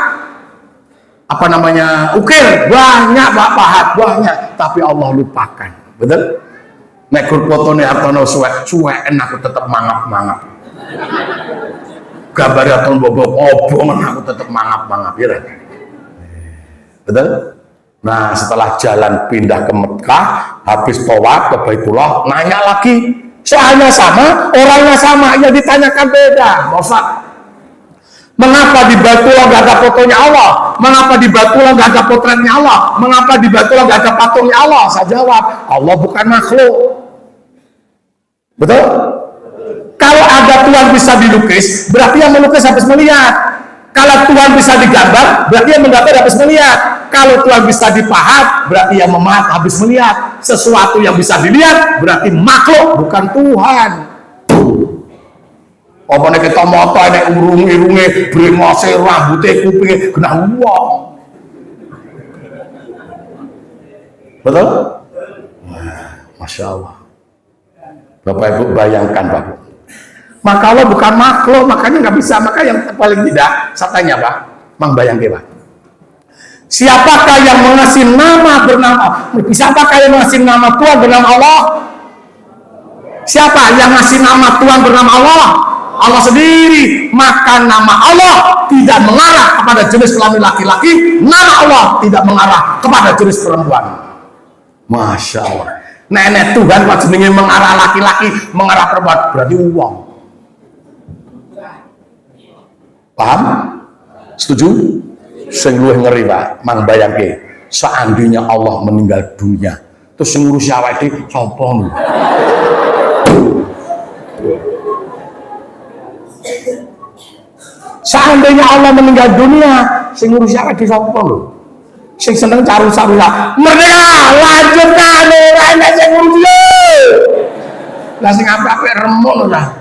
Speaker 2: ukir? Banyak, Pak Pahat, banyak. Tapi Allah lupakan. Betul? Nek kur fotone Hartono suwek aku tetep mangap-mangap. Gambar Hartono bobok obongan aku tetep mangap-mangap ya. Betul? Nah, setelah jalan pindah ke Mekah, habis tawaf ke Baitullah, nanya lagi. Soalnya sama, orangnya sama, ya ditanyakan beda. Bosan. Mengapa di Baitullah gak ada fotonya Allah? Mengapa di Baitullah gak ada potretnya Allah? Mengapa di Baitullah gak ada patungnya Allah? Saya jawab, Allah bukan makhluk. Betul? Kalau ada Tuhan bisa dilukis, berarti yang melukis habis melihat. Kalau Tuhan bisa digambar, berarti yang menggambar habis melihat. Kalau Tuhan bisa dipahat, berarti yang memahat habis melihat. Sesuatu yang bisa dilihat, berarti makhluk, bukan Tuhan. Apa nek kita moto nek urung-irunge brengose rambute kupinge kena wong. Betul? Wah, Masya Allah. Bapak Ibu bayangkan Bapak. Maka Allah bukan makhluk, makanya nggak bisa. Maka yang paling tidak, saya tanya Pak, Mang bayangke Pak. Siapakah yang mengasih nama bernama? Siapakah yang mengasih nama Tuhan bernama Allah? Siapa yang ngasih nama Tuhan bernama Allah? Allah sendiri. Maka nama Allah tidak mengarah kepada jenis kelamin laki-laki, nama Allah tidak mengarah kepada jenis perempuan. Masya Allah. Nenek Tuhan kok jenenge mengarah laki-laki, mengarah perempuan, berarti uang. Paham? Setuju? Sing luwih ngeri Pak, mang bayangke, seandainya Allah meninggal dunia, terus sing ngurusi awake dhewe sapa? Seandainya Allah meninggal dunia, sing ngurusi awake dhewe sapa lho? Sing seneng caru-carusan. Merdeka, lanjutkan ora enek sing ngurusi. Lah sing apik-apik remuk lah.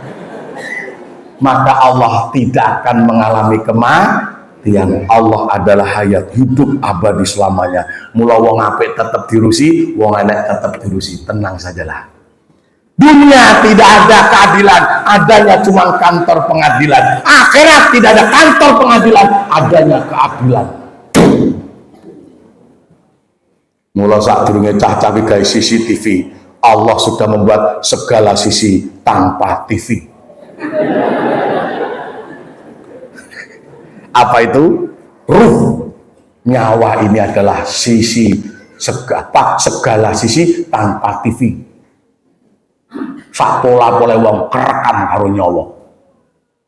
Speaker 2: Maka Allah tidak akan mengalami kematian. Allah adalah hayat, hidup abadi selamanya. Mula wong apik tetap dirusi, wong elek tetap dirusi. Tenang sajalah. Dunia tidak ada keadilan, adanya cuma kantor pengadilan. Akhirat tidak ada kantor pengadilan, adanya keadilan. Mula saat durunge cah-cah gawe CCTV, Allah sudah membuat segala sisi tanpa TV. Apa itu? Ruh. Nyawa ini adalah sisi segala sisi tanpa TV. Sak pola-pola wong kerekam karo nyawa.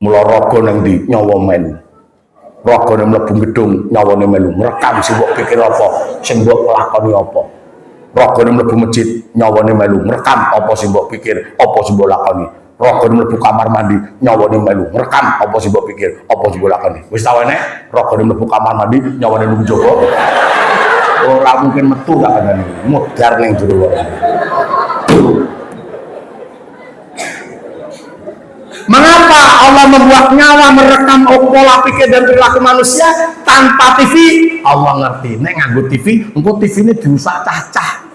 Speaker 2: Mula raga nang ndi nyawa men. Raga nang mlebu gedung nyawane melu ngrekam sing mbok pikir apa, sing mbok lakoni apa. Raga nang mlebu masjid nyawane melu ngrekam apa sing mbok pikir, apa sing mbok lakoni. Raga nang mlebu kamar mandi nyawane melu ngrekam apa sing mbok pikir, apa sing mbok lakoni. Wis tau enek raga nang mlebu kamar mandi nyawane nang njaba. Ora mungkin metu tak kandhane. Mudhar ning jero. Mengapa Allah membuat nyawa merekam pola pikir dan perilaku manusia tanpa TV? Allah ngerti, nek nganggo TV, engko TV ini dirusak cacah,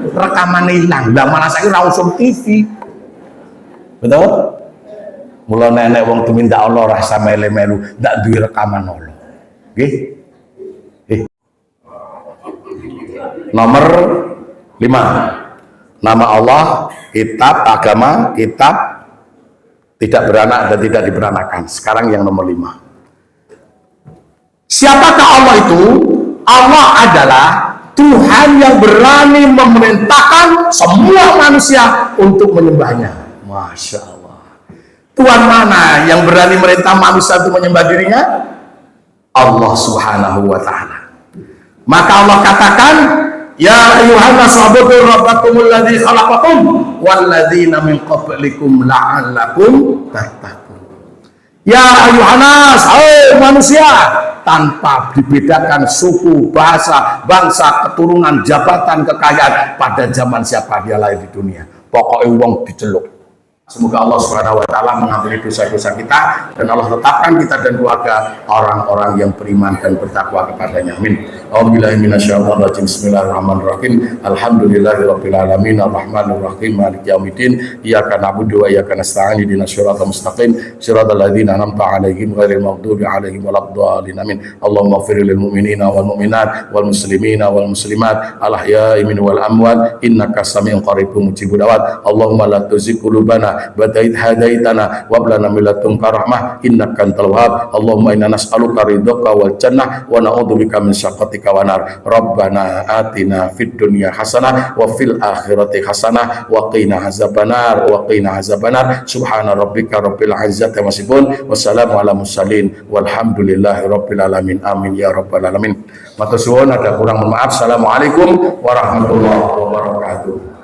Speaker 2: rekamannya hilang. Lah malah saya ora usum TV, betul? Mula nenek wong tumindak Allah rasa melu-melu, ndak duwe rekaman Allah. Nggih. Nomor 5. Nama Allah, kitab, agama, kitab, tidak beranak dan tidak diberanakan. Sekarang yang nomor 5. Siapakah Allah itu? Allah adalah Tuhan yang berani memerintahkan semua manusia untuk menyembahnya. Masya Allah. Tuhan mana yang berani merintah manusia untuk menyembah dirinya? Allah Subhanahu wa ta'ala. Maka Allah katakan, ya ayyuhan nas ubudu rabbakumul ladzi khalaqakum wal ladzina min qablikum la'allakum tattaqun. Ya ayyuhan nas, hai manusia, tanpa dibedakan suku, bahasa, bangsa, keturunan, jabatan, kekayaan, pada zaman siapa dia lahir di dunia. Pokoknya wong diceluk. Semoga Allah Subhanahu wa ta'ala mengampuni dosa-dosa kita dan Allah tetapkan kita dan keluarga orang-orang yang beriman dan bertakwa kepadanya. Amin. A'udzubillahi minasyaitonirrajim. Bismillahirrahmanirrahim. Alhamdulillahirabbil alamin arrahmanirrahim maliki yaumiddin. Iyyaka na'budu wa iyyaka nasta'in ihdinas siratal mustaqim siratal ladzina an'amta 'alaihim ghairil maghdubi 'alaihim waladdallin. Amin. Allahumma ighfir lil mu'minina wal mu'minat wal muslimina wal muslimat al ahya'i minhum wal amwat innaka samii'un qaribun mujibud da'wat. Allahumma la tuzigh qulubana ba'da hadaitana wa hab lana min ladunka rahmah innaka antal wahhab. Allahumma inna nas'aluka ridhaka wal jannah wa na'udzubika min syaqatika wan nar. Rabbana atina fid dunya hasanah wa fil akhirati hasanah wa qina azabannar wa qina azabannar. Subhana rabbika rabbil izzati amma yasifun wassalamu ala mursalin walhamdulillahi rabbil alamin. Amin ya rabbal alamin. Matur suwun, ada kurang mohon maaf. Assalamualaikum warahmatullahi wabarakatuh.